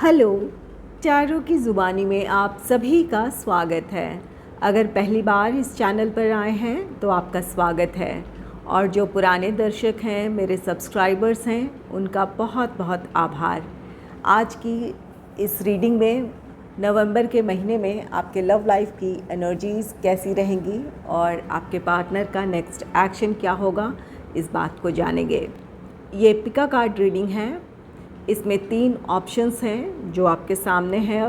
Hello, चारों की ज़ुबानी में आप सभी का स्वागत है। अगर पहली बार इस चैनल पर आए हैं तो आपका स्वागत है, और जो पुराने दर्शक हैं, मेरे सब्सक्राइबर्स हैं, उनका बहुत बहुत आभार। आज की इस रीडिंग में नवंबर के महीने में आपके लव लाइफ की एनर्जीज़ कैसी रहेंगी और आपके पार्टनर का नेक्स्ट एक्शन क्या होगा, इस बात को जानेंगे। ये पिका कार्ड रीडिंग है। इसमें 3 ऑप्शंस हैं जो आपके सामने हैं।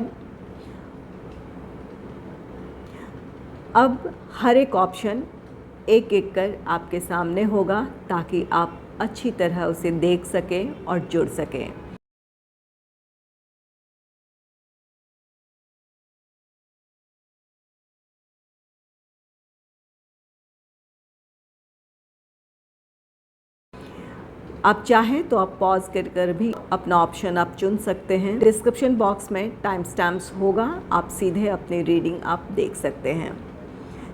अब हर एक ऑप्शन एक एक कर आपके सामने होगा ताकि आप अच्छी तरह उसे देख सकें और जुड़ सकें। आप चाहें तो आप पॉज कर भी अपना ऑप्शन आप चुन सकते हैं। डिस्क्रिप्शन बॉक्स में टाइम स्टैम्प्स होगा, आप सीधे अपनी रीडिंग आप देख सकते हैं।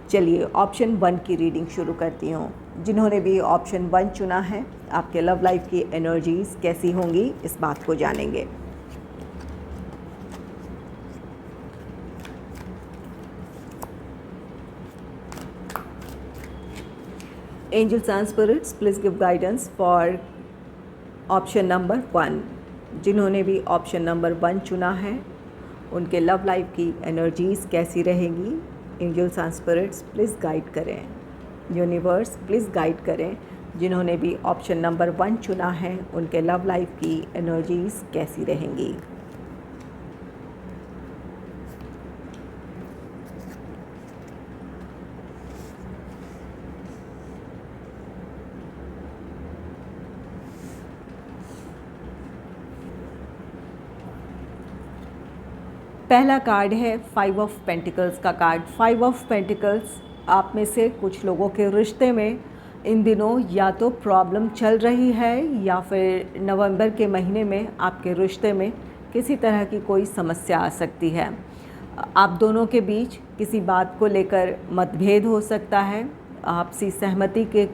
चलिए ऑप्शन 1 की रीडिंग शुरू करती हूँ। जिन्होंने भी ऑप्शन 1 चुना है, आपके लव लाइफ की एनर्जीज़ कैसी होंगी, इस बात को जानेंगे। Angels and spirits, please give guidance for option number 1। जिन्होंने भी ऑप्शन नंबर 1 चुना है, उनके लव लाइफ की एनर्जीज़ कैसी रहेंगी। Angels and spirits please guide करें। यूनिवर्स प्लीज़ गाइड करें। जिन्होंने भी ऑप्शन नंबर 1 चुना है, उनके लव लाइफ की एनर्जीज़ कैसी रहेंगी। पहला कार्ड है 5 ऑफ पेंटिकल्स का कार्ड। 5 ऑफ पेंटिकल्स, आप में से कुछ लोगों के रिश्ते में इन दिनों या तो प्रॉब्लम चल रही है या फिर नवंबर के महीने में आपके रिश्ते में किसी तरह की कोई समस्या आ सकती है। आप दोनों के बीच किसी बात को लेकर मतभेद हो सकता है। आपसी सहमति के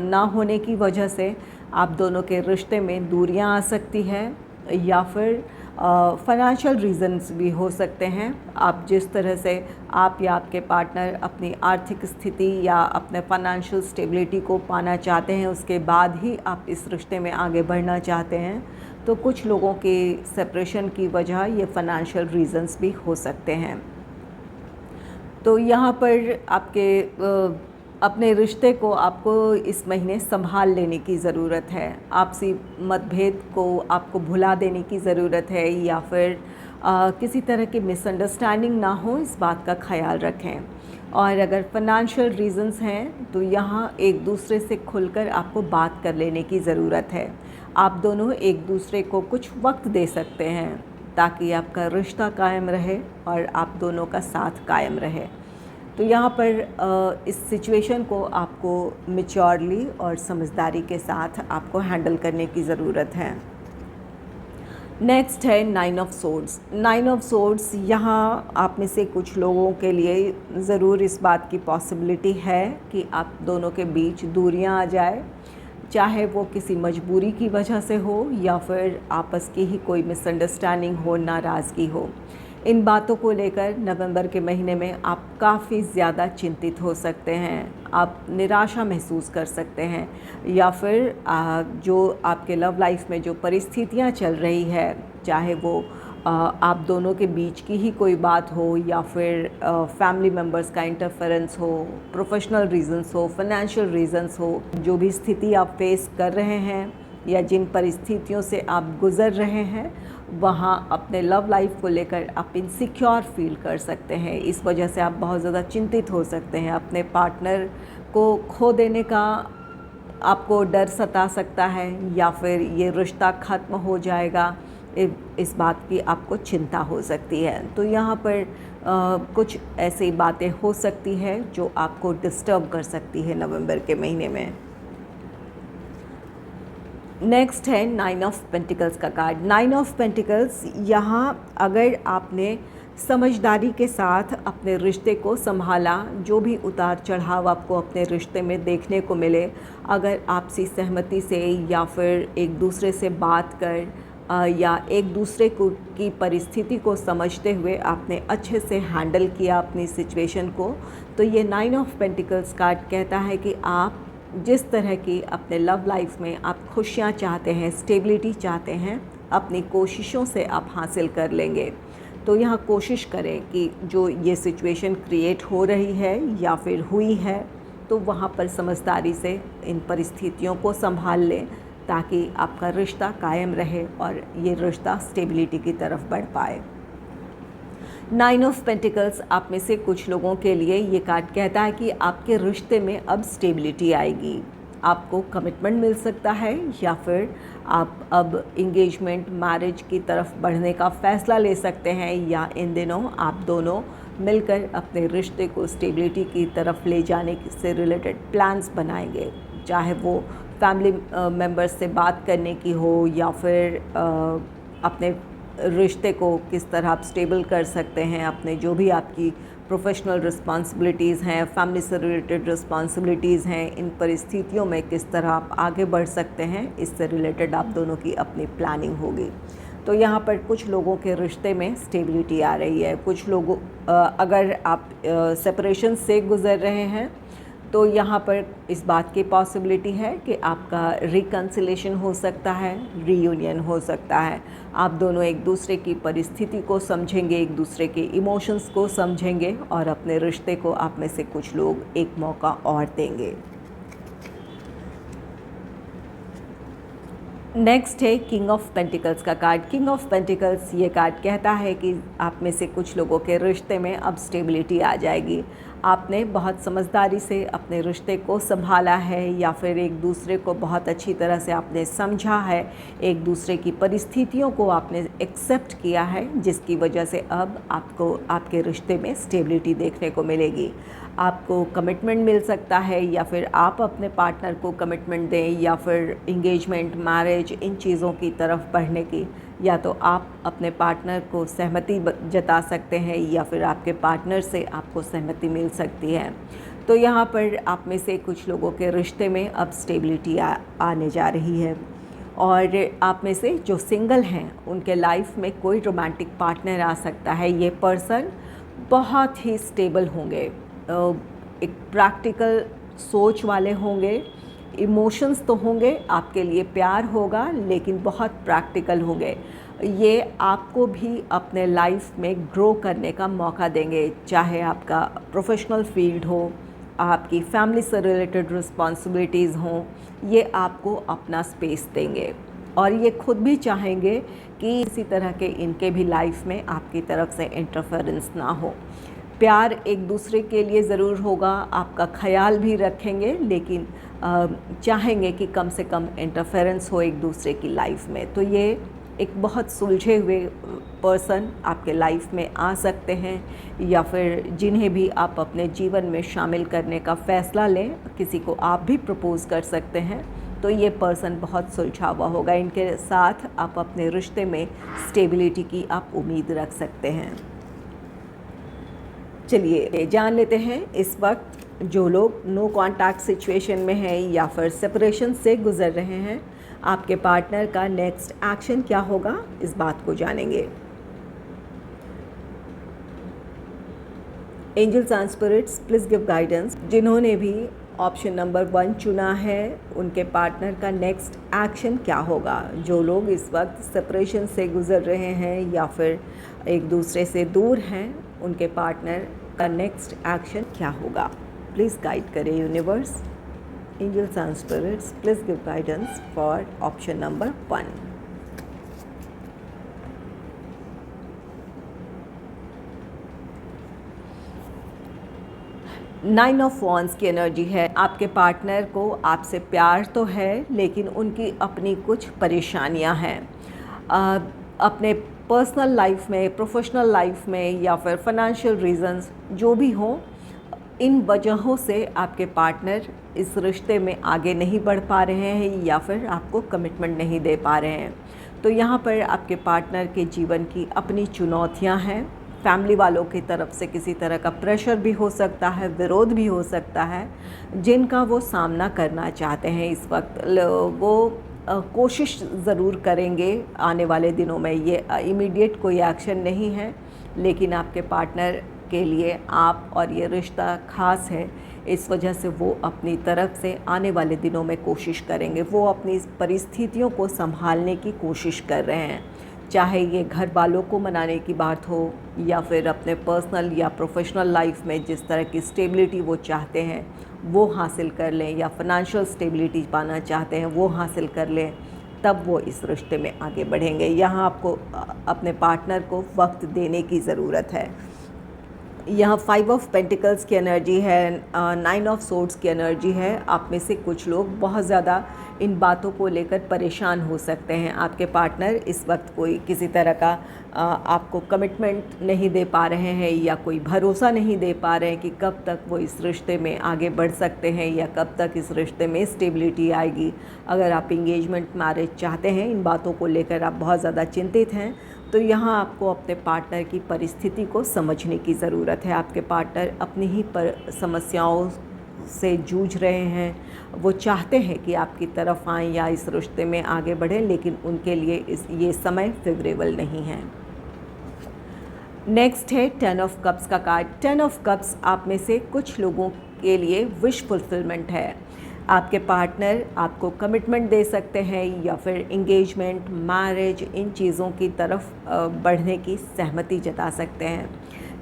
ना होने की वजह से आप दोनों के रिश्ते में दूरियां आ सकती है, या फिर फाइनेंशियल रीज़न्स भी हो सकते हैं। आप जिस तरह से आप या आपके पार्टनर अपनी आर्थिक स्थिति या अपने फाइनेंशियल स्टेबिलिटी को पाना चाहते हैं, उसके बाद ही आप इस रिश्ते में आगे बढ़ना चाहते हैं, तो कुछ लोगों के सेपरेशन की वजह ये फाइनेंशियल रीज़न्स भी हो सकते हैं। तो यहाँ पर आपके अपने रिश्ते को आपको इस महीने संभाल लेने की ज़रूरत है। आपसी मतभेद को आपको भुला देने की ज़रूरत है, या फिर किसी तरह की मिसअंडरस्टैंडिंग ना हो, इस बात का ख्याल रखें। और अगर फाइनेंशियल रीज़न्स हैं तो यहाँ एक दूसरे से खुलकर आपको बात कर लेने की ज़रूरत है। आप दोनों एक दूसरे को कुछ वक्त दे सकते हैं ताकि आपका रिश्ता कायम रहे और आप दोनों का साथ कायम रहे। तो यहाँ पर इस सिचुएशन को आपको मैच्योरली और समझदारी के साथ आपको हैंडल करने की ज़रूरत है। नेक्स्ट है 9 ऑफ सोर्ड्स। 9 ऑफ सोर्ड्स, यहाँ आप में से कुछ लोगों के लिए ज़रूर इस बात की पॉसिबिलिटी है कि आप दोनों के बीच दूरियां आ जाए, चाहे वो किसी मजबूरी की वजह से हो या फिर आपस की ही कोई मिसअंडरस्टैंडिंग हो, नाराज़गी हो। इन बातों को लेकर नवंबर के महीने में आप काफ़ी ज़्यादा चिंतित हो सकते हैं। आप निराशा महसूस कर सकते हैं, या फिर जो आपके लव लाइफ में जो परिस्थितियां चल रही है, चाहे वो आप दोनों के बीच की ही कोई बात हो, या फिर फैमिली मेम्बर्स का इंटरफेरेंस हो, प्रोफेशनल रीज़न्स हो, फाइनेंशियल रीज़न्स हो, जो भी स्थिति आप फेस कर रहे हैं या जिन परिस्थितियों से आप गुज़र रहे हैं, वहाँ अपने लव लाइफ को लेकर आप इनसिक्योर फील कर सकते हैं। इस वजह से आप बहुत ज़्यादा चिंतित हो सकते हैं। अपने पार्टनर को खो देने का आपको डर सता सकता है, या फिर ये रिश्ता ख़त्म हो जाएगा, इस बात की आपको चिंता हो सकती है। तो यहाँ पर कुछ ऐसी बातें हो सकती है जो आपको डिस्टर्ब कर सकती है नवंबर के महीने में। नेक्स्ट है 9 ऑफ पेंटिकल्स का कार्ड। 9 ऑफ पेंटिकल्स, यहाँ अगर आपने समझदारी के साथ अपने रिश्ते को संभाला, जो भी उतार चढ़ाव आपको अपने रिश्ते में देखने को मिले, अगर आपसी सहमति से या फिर एक दूसरे से बात कर या एक दूसरे को की परिस्थिति को समझते हुए आपने अच्छे से हैंडल किया अपनी सिचुएशन को। तो ये 9 ऑफ पेंटिकल्स कार्ड कहता है कि आप जिस तरह की अपने लव लाइफ में आप खुशियाँ चाहते हैं, स्टेबिलिटी चाहते हैं, अपनी कोशिशों से आप हासिल कर लेंगे। तो यहाँ कोशिश करें कि जो ये सिचुएशन क्रिएट हो रही है या फिर हुई है, तो वहाँ पर समझदारी से इन परिस्थितियों को संभाल लें ताकि आपका रिश्ता कायम रहे और ये रिश्ता स्टेबिलिटी की तरफ बढ़ पाए। 9 ऑफ पेंटिकल्स आप में से कुछ लोगों के लिए ये कार्ड कहता है कि आपके रिश्ते में अब स्टेबिलिटी आएगी, आपको कमिटमेंट मिल सकता है या फिर आप अब इंगेजमेंट, मैरिज की तरफ बढ़ने का फ़ैसला ले सकते हैं, या इन दिनों आप दोनों मिलकर अपने रिश्ते को स्टेबिलिटी की तरफ ले जाने से रिलेटेड प्लान्स बनाएंगे। चाहे वो फैमिली मेम्बर्स से बात करने की हो या फिर अपने रिश्ते को किस तरह आप स्टेबल कर सकते हैं, अपने जो भी आपकी प्रोफेशनल रिस्पॉन्सिबिलिटीज़ हैं, फैमिली से रिलेटेड रिस्पॉन्सिबिलिटीज़ हैं, इन परिस्थितियों में किस तरह आप आगे बढ़ सकते हैं, इससे रिलेटेड आप दोनों की अपनी प्लानिंग होगी। तो यहाँ पर कुछ लोगों के रिश्ते में स्टेबिलिटी आ रही है। कुछ लोगों अगर आप सेपरेशन से गुज़र रहे हैं तो यहाँ पर इस बात की पॉसिबिलिटी है कि आपका रिकन्सिलेशन हो सकता है, रीयूनियन हो सकता है। आप दोनों एक दूसरे की परिस्थिति को समझेंगे, एक दूसरे के इमोशंस को समझेंगे और अपने रिश्ते को आप में से कुछ लोग एक मौका और देंगे। नेक्स्ट है किंग ऑफ पेंटिकल्स का कार्ड। किंग ऑफ पेंटिकल्स ये कार्ड कहता है कि आप में से कुछ लोगों के रिश्ते में अब स्टेबिलिटी आ जाएगी। आपने बहुत समझदारी से अपने रिश्ते को संभाला है या फिर एक दूसरे को बहुत अच्छी तरह से आपने समझा है, एक दूसरे की परिस्थितियों को आपने एक्सेप्ट किया है, जिसकी वजह से अब आपको आपके रिश्ते में स्टेबिलिटी देखने को मिलेगी। आपको कमिटमेंट मिल सकता है या फिर आप अपने पार्टनर को कमिटमेंट दें या फिर इंगेजमेंट, मैरिज, इन चीज़ों की तरफ बढ़ने की, या तो आप अपने पार्टनर को सहमति जता सकते हैं या फिर आपके पार्टनर से आपको सहमति मिल सकती है। तो यहाँ पर आप में से कुछ लोगों के रिश्ते में अब स्टेबिलिटी आने जा रही है। और आप में से जो सिंगल हैं उनके लाइफ में कोई रोमांटिक पार्टनर आ सकता है। ये पर्सन बहुत ही स्टेबल होंगे, एक प्रैक्टिकल सोच वाले होंगे, इमोशंस तो होंगे, आपके लिए प्यार होगा लेकिन बहुत प्रैक्टिकल होंगे। ये आपको भी अपने लाइफ में ग्रो करने का मौका देंगे, चाहे आपका प्रोफेशनल फील्ड हो, आपकी फैमिली से रिलेटेड रिस्पॉन्सिबिलिटीज़ हों, ये आपको अपना स्पेस देंगे और ये खुद भी चाहेंगे कि इसी तरह के इनके भी लाइफ में आपकी तरफ से इंटरफेरेंस ना हो। प्यार एक दूसरे के लिए ज़रूर होगा, आपका ख्याल भी रखेंगे, लेकिन चाहेंगे कि कम से कम इंटरफेरेंस हो एक दूसरे की लाइफ में। तो ये एक बहुत सुलझे हुए पर्सन आपके लाइफ में आ सकते हैं, या फिर जिन्हें भी आप अपने जीवन में शामिल करने का फ़ैसला लें, किसी को आप भी प्रपोज़ कर सकते हैं। तो ये पर्सन बहुत सुलझा हुआ होगा, इनके साथ आप अपने रिश्ते में स्टेबिलिटी की आप उम्मीद रख सकते हैं। चलिए जान लेते हैं इस वक्त जो लोग नो कॉन्टैक्ट सिचुएशन में हैं या फिर सेपरेशन से गुज़र रहे हैं, आपके पार्टनर का नेक्स्ट एक्शन क्या होगा, इस बात को जानेंगे। Angels and spirits please give guidance. जिन्होंने भी ऑप्शन नंबर 1 चुना है, उनके पार्टनर का नेक्स्ट एक्शन क्या होगा। जो लोग इस वक्त सेपरेशन से गुज़र रहे हैं या फिर एक दूसरे से दूर हैं, उनके पार्टनर का नेक्स्ट एक्शन क्या होगा, प्लीज़ गाइड करें universe. Angels and spirits please give guidance for option number 1। Nine of wands की एनर्जी है। आपके पार्टनर को आपसे प्यार तो है, लेकिन उनकी अपनी कुछ परेशानियां हैं। अपने पर्सनल लाइफ में, प्रोफेशनल लाइफ में या फिर फाइनेंशियल रीजंस जो भी हों, इन वजहों से आपके पार्टनर इस रिश्ते में आगे नहीं बढ़ पा रहे हैं या फिर आपको कमिटमेंट नहीं दे पा रहे हैं। तो यहाँ पर आपके पार्टनर के जीवन की अपनी चुनौतियाँ हैं। फैमिली वालों की तरफ से किसी तरह का प्रेशर भी हो सकता है, विरोध भी हो सकता है, जिनका वो सामना करना चाहते हैं। इस वक्त वो कोशिश ज़रूर करेंगे आने वाले दिनों में। ये इमीडिएट कोई एक्शन नहीं है, लेकिन आपके पार्टनर के लिए आप और ये रिश्ता ख़ास है, इस वजह से वो अपनी तरफ से आने वाले दिनों में कोशिश करेंगे। वो अपनी परिस्थितियों को संभालने की कोशिश कर रहे हैं, चाहे ये घर वालों को मनाने की बात हो या फिर अपने पर्सनल या प्रोफेशनल लाइफ में जिस तरह की स्टेबिलिटी वो चाहते हैं वो हासिल कर लें, या फाइनेंशियल स्टेबिलिटी पाना चाहते हैं वो हासिल कर लें, तब वो इस रिश्ते में आगे बढ़ेंगे। यहाँ आपको अपने पार्टनर को वक्त देने की ज़रूरत है। यहाँ 5 ऑफ पेंटिकल्स की एनर्जी है, 9 ऑफ सोर्ड्स की एनर्जी है। आप में से कुछ लोग बहुत ज़्यादा इन बातों को लेकर परेशान हो सकते हैं। आपके पार्टनर इस वक्त कोई किसी तरह का आपको कमिटमेंट नहीं दे पा रहे हैं, या कोई भरोसा नहीं दे पा रहे हैं कि कब तक वो इस रिश्ते में आगे बढ़ सकते हैं या कब तक इस रिश्ते में स्टेबिलिटी आएगी। अगर आप इंगेजमेंट मैरिज चाहते हैं, इन बातों को लेकर आप बहुत ज़्यादा चिंतित हैं, तो यहाँ आपको अपने पार्टनर की परिस्थिति को समझने की ज़रूरत है। आपके पार्टनर अपनी ही समस्याओं से जूझ रहे हैं। वो चाहते हैं कि आपकी तरफ आएँ या इस रिश्ते में आगे बढ़ें, लेकिन उनके लिए ये समय फेवरेबल नहीं है। नेक्स्ट है 10 ऑफ कप्स का कार्ड। 10 ऑफ कप्स आप में से कुछ लोगों के लिए विश फुलफिलमेंट है। आपके पार्टनर आपको कमिटमेंट दे सकते हैं या फिर इंगेजमेंट, मैरिज, इन चीज़ों की तरफ बढ़ने की सहमति जता सकते हैं।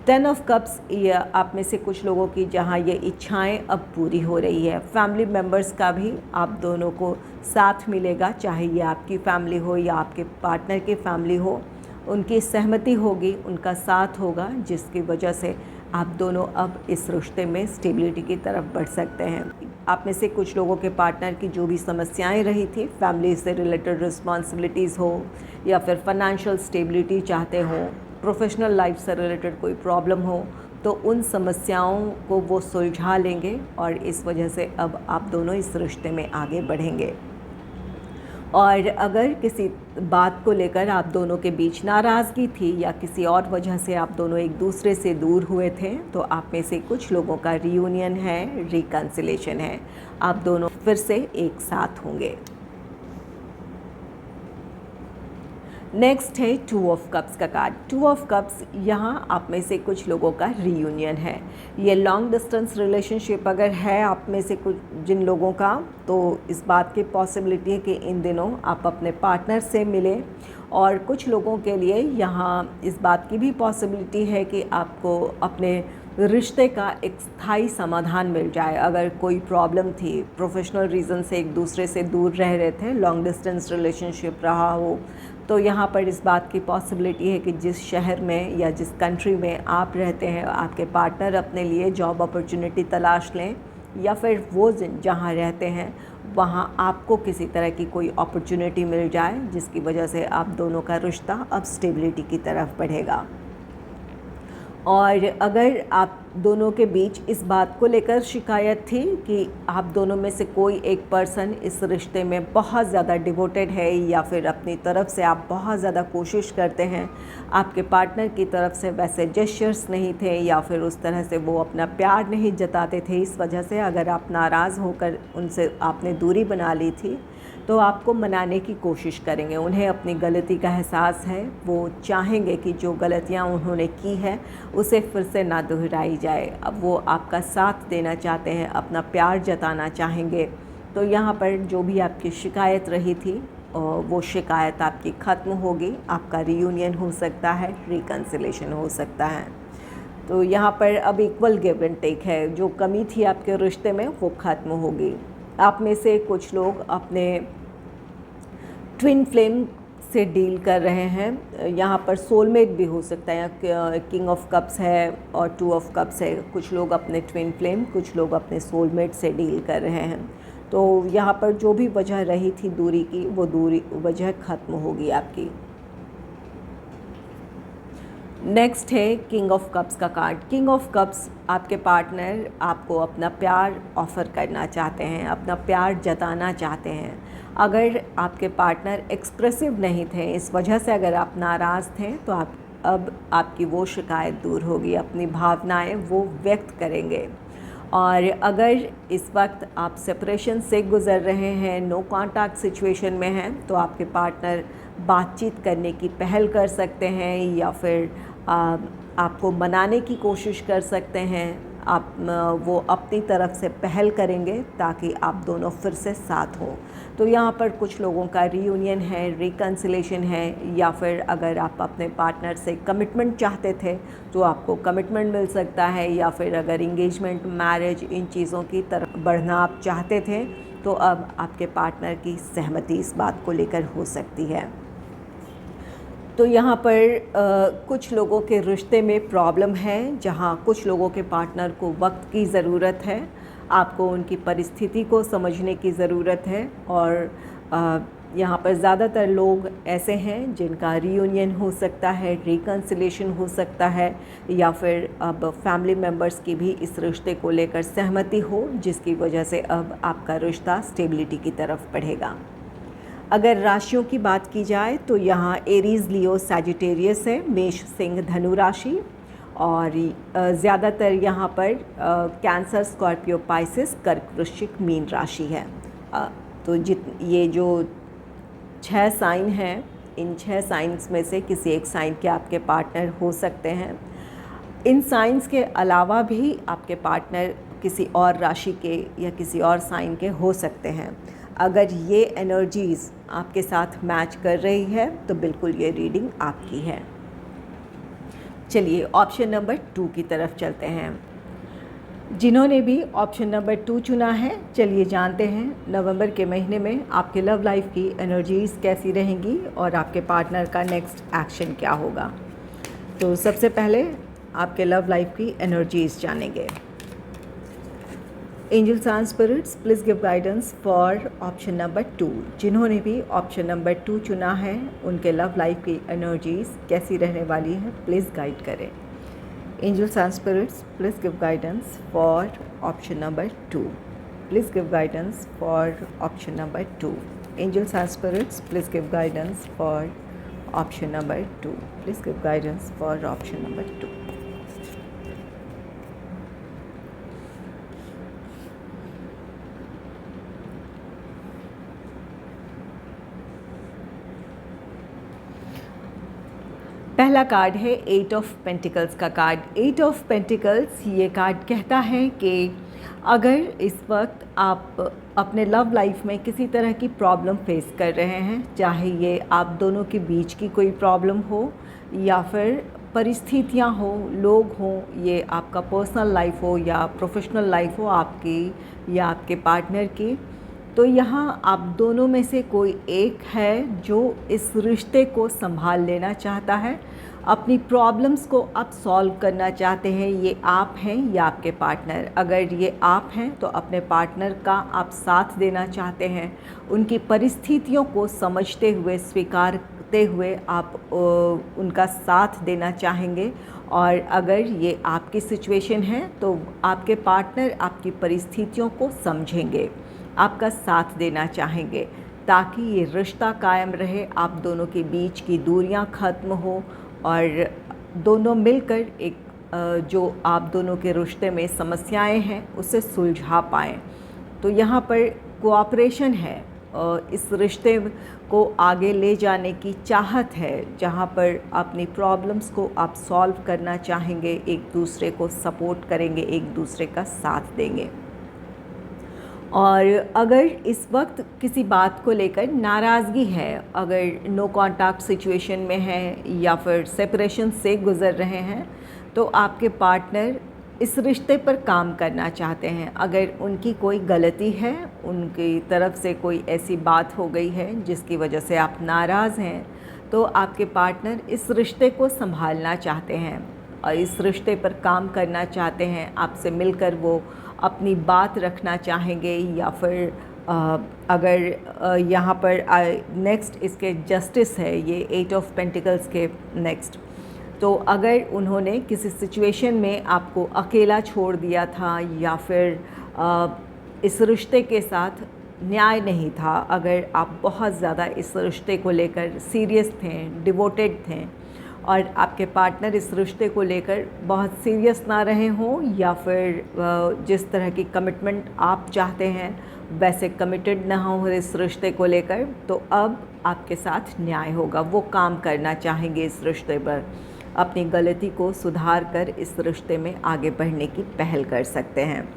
10 ऑफ कप्स ये आप में से कुछ लोगों की जहां ये इच्छाएं अब पूरी हो रही है। फैमिली मेम्बर्स का भी आप दोनों को साथ मिलेगा, चाहे ये आपकी फैमिली हो या आपके पार्टनर की फैमिली हो, उनकी सहमति होगी, उनका साथ होगा, जिसकी वजह से आप दोनों अब इस रिश्ते में स्टेबिलिटी की तरफ बढ़ सकते हैं। आप में से कुछ लोगों के पार्टनर की जो भी समस्याएं रही थी, फैमिली से रिलेटेड रिस्पॉन्सिबिलिटीज़ हो या फिर फाइनेंशियल स्टेबिलिटी चाहते हो, प्रोफेशनल लाइफ से रिलेटेड कोई प्रॉब्लम हो, तो उन समस्याओं को वो सुलझा लेंगे और इस वजह से अब आप दोनों इस रिश्ते में आगे बढ़ेंगे। और अगर किसी बात को लेकर आप दोनों के बीच नाराज़गी थी या किसी और वजह से आप दोनों एक दूसरे से दूर हुए थे, तो आप में से कुछ लोगों का रियूनियन है, रिकन्सिलेशन है, आप दोनों फिर से एक साथ होंगे। नेक्स्ट है 2 ऑफ कप्स का कार्ड। 2 ऑफ कप्स यहाँ आप में से कुछ लोगों का रीयूनियन है। ये लॉन्ग डिस्टेंस रिलेशनशिप अगर है आप में से कुछ जिन लोगों का, तो इस बात की पॉसिबिलिटी है कि इन दिनों आप अपने पार्टनर से मिलें। और कुछ लोगों के लिए यहाँ इस बात की भी पॉसिबिलिटी है कि आपको अपने रिश्ते का एक स्थायी समाधान मिल जाए। अगर कोई प्रॉब्लम थी, प्रोफेशनल रीज़न से एक दूसरे से दूर रह रहे थे, लॉन्ग डिस्टेंस रिलेशनशिप रहा हो, तो यहाँ पर इस बात की पॉसिबिलिटी है कि जिस शहर में या जिस कंट्री में आप रहते हैं, आपके पार्टनर अपने लिए जॉब अपॉर्चुनिटी तलाश लें, या फिर वो जहाँ रहते हैं वहाँ आपको किसी तरह की कोई अपॉर्चुनिटी मिल जाए, जिसकी वजह से आप दोनों का रिश्ता अब स्टेबिलिटी की तरफ बढ़ेगा। और अगर आप दोनों के बीच इस बात को लेकर शिकायत थी कि आप दोनों में से कोई एक पर्सन इस रिश्ते में बहुत ज़्यादा डिवोटेड है, या फिर अपनी तरफ से आप बहुत ज़्यादा कोशिश करते हैं, आपके पार्टनर की तरफ से वैसे जेस्चर्स नहीं थे या फिर उस तरह से वो अपना प्यार नहीं जताते थे, इस वजह से अगर आप नाराज़ होकर उनसे आपने दूरी बना ली थी, तो आपको मनाने की कोशिश करेंगे। उन्हें अपनी गलती का एहसास है, वो चाहेंगे कि जो गलतियां उन्होंने की है उसे फिर से ना दोहराई जाए। अब वो आपका साथ देना चाहते हैं, अपना प्यार जताना चाहेंगे। तो यहाँ पर जो भी आपकी शिकायत रही थी वो शिकायत आपकी ख़त्म होगी, आपका रीयूनियन हो सकता है, रिकन्सिलेशन हो सकता है। तो यहाँ पर अब इक्वल गिव एंड टेक है। जो कमी थी आपके रिश्ते में वो ख़त्म होगी। आप में से कुछ लोग अपने ट्विन फ्लेम से डील कर रहे हैं। यहाँ पर सोलमेट भी हो सकता है, किंग ऑफ कप्स है और 2 ऑफ कप्स है। कुछ लोग अपने ट्विन फ्लेम, कुछ लोग अपने सोलमेट से डील कर रहे हैं। तो यहाँ पर जो भी वजह रही थी दूरी की, वो दूरी वजह ख़त्म होगी आपकी। नेक्स्ट है किंग ऑफ कप्स का कार्ड। किंग ऑफ कप्स आपके पार्टनर आपको अपना प्यार ऑफ़र करना चाहते हैं, अपना प्यार जताना चाहते हैं। अगर आपके पार्टनर एक्सप्रेसिव नहीं थे, इस वजह से अगर आप नाराज़ थे, तो अब आपकी वो शिकायत दूर होगी, अपनी भावनाएं वो व्यक्त करेंगे। और अगर इस वक्त आप सेपरेशन से गुज़र रहे हैं, नो कॉन्टैक्ट सिचुएशन में हैं, तो आपके पार्टनर बातचीत करने की पहल कर सकते हैं या फिर आपको मनाने की कोशिश कर सकते हैं। वो अपनी तरफ से पहल करेंगे ताकि आप दोनों फिर से साथ हों। तो यहाँ पर कुछ लोगों का रीयूनियन है, रिकन्सिलेशन है, या फिर अगर आप अपने पार्टनर से कमिटमेंट चाहते थे तो आपको कमिटमेंट मिल सकता है, या फिर अगर इंगेजमेंट, मैरिज, इन चीज़ों की तरफ बढ़ना आप चाहते थे तो अब आपके पार्टनर की सहमति इस बात को लेकर हो सकती है। तो यहाँ पर कुछ लोगों के रिश्ते में प्रॉब्लम है, जहाँ कुछ लोगों के पार्टनर को वक्त की ज़रूरत है, आपको उनकी परिस्थिति को समझने की ज़रूरत है। और यहाँ पर ज़्यादातर लोग ऐसे हैं जिनका रीयूनियन हो सकता है, रिकन्सिलेशन हो सकता है, या फिर अब फैमिली मेम्बर्स की भी इस रिश्ते को लेकर सहमति हो, जिसकी वजह से अब आपका रिश्ता स्टेबिलिटी की तरफ बढ़ेगा। अगर राशियों की बात की जाए तो यहाँ एरीज़, लियो, सैजिटेरियस है, मेष, सिंह, धनु राशि, और ज़्यादातर यहाँ पर कैंसर, स्कॉर्पियो, पाइसेस, कर्क, वृश्चिक, मीन राशि है। तो ये जो 6 साइन हैं, इन 6 साइंस में से किसी एक साइन के आपके पार्टनर हो सकते हैं। इन साइंस के अलावा भी आपके पार्टनर किसी और राशि के या किसी और साइन के हो सकते हैं। अगर ये एनर्जीज़ आपके साथ मैच कर रही है तो बिल्कुल ये रीडिंग आपकी है। चलिए ऑप्शन नंबर 2 की तरफ चलते हैं। जिन्होंने भी ऑप्शन नंबर 2 चुना है, चलिए जानते हैं नवंबर के महीने में आपके लव लाइफ की एनर्जीज़ कैसी रहेंगी और आपके पार्टनर का नेक्स्ट एक्शन क्या होगा। तो सबसे पहले आपके लव लाइफ की एनर्जीज़ जानेंगे। Angels and spirits, please give guidance for option number 2। जिन्होंने भी ऑप्शन नंबर 2 चुना है, उनके लव लाइफ की एनर्जीज़ कैसी रहने वाली है, प्लीज़ गाइड करें। Angels and spirits, please give guidance for option number 2। Please give guidance for option number 2। Angels and spirits, please give guidance for option number 2। Please give guidance for option number 2। पहला card है 8 of pentacles का card. 8 of pentacles ये card कहता है कि अगर इस वक्त आप अपने लव लाइफ में किसी तरह की प्रॉब्लम फेस कर रहे हैं, चाहे ये आप दोनों के बीच की कोई प्रॉब्लम हो या फिर परिस्थितियाँ हो, लोग हों, ये आपका पर्सनल लाइफ हो या प्रोफेशनल लाइफ हो आपकी या आपके पार्टनर की, तो यहाँ आप दोनों में से कोई एक है जो इस रिश्ते को संभाल लेना चाहता है, अपनी प्रॉब्लम्स को आप सॉल्व करना चाहते हैं। ये आप हैं या आपके पार्टनर। अगर ये आप हैं तो अपने पार्टनर का आप साथ देना चाहते हैं, उनकी परिस्थितियों को समझते हुए, स्वीकारते हुए आप उनका साथ देना चाहेंगे। और अगर ये आपकी सिचुएशन है तो आपके पार्टनर आपकी परिस्थितियों को समझेंगे, आपका साथ देना चाहेंगे ताकि ये रिश्ता कायम रहे, आप दोनों के बीच की दूरियां ख़त्म हो और दोनों मिलकर एक जो आप दोनों के रिश्ते में समस्याएं हैं उसे सुलझा पाएँ। तो यहाँ पर कोऑपरेशन है, इस रिश्ते को आगे ले जाने की चाहत है, जहाँ पर अपनी प्रॉब्लम्स को आप सॉल्व करना चाहेंगे, एक दूसरे को सपोर्ट करेंगे, एक दूसरे का साथ देंगे। और अगर इस वक्त किसी बात को लेकर नाराज़गी है, अगर नो कॉन्टैक्ट सिचुएशन में है या फिर सेपरेशन से गुज़र रहे हैं, तो आपके पार्टनर इस रिश्ते पर काम करना चाहते हैं। अगर उनकी कोई गलती है, उनकी तरफ से कोई ऐसी बात हो गई है जिसकी वजह से आप नाराज़ हैं, तो आपके पार्टनर इस रिश्ते को संभालना चाहते हैं और इस रिश्ते पर काम करना चाहते हैं। आपसे मिलकर वो अपनी बात रखना चाहेंगे, या फिर अगर यहाँ पर नेक्स्ट इसके जस्टिस है, ये 8 ऑफ पेंटिकल्स के नेक्स्ट। तो अगर उन्होंने किसी सिचुएशन में आपको अकेला छोड़ दिया था या फिर इस रिश्ते के साथ न्याय नहीं था, अगर आप बहुत ज़्यादा इस रिश्ते को लेकर सीरियस थे, डिवोटेड थे और आपके पार्टनर इस रिश्ते को लेकर बहुत सीरियस ना रहे हों, या फिर जिस तरह की कमिटमेंट आप चाहते हैं वैसे कमिटेड ना हो इस रिश्ते को लेकर, तो अब आपके साथ न्याय होगा। वो काम करना चाहेंगे इस रिश्ते पर, अपनी गलती को सुधार कर इस रिश्ते में आगे बढ़ने की पहल कर सकते हैं।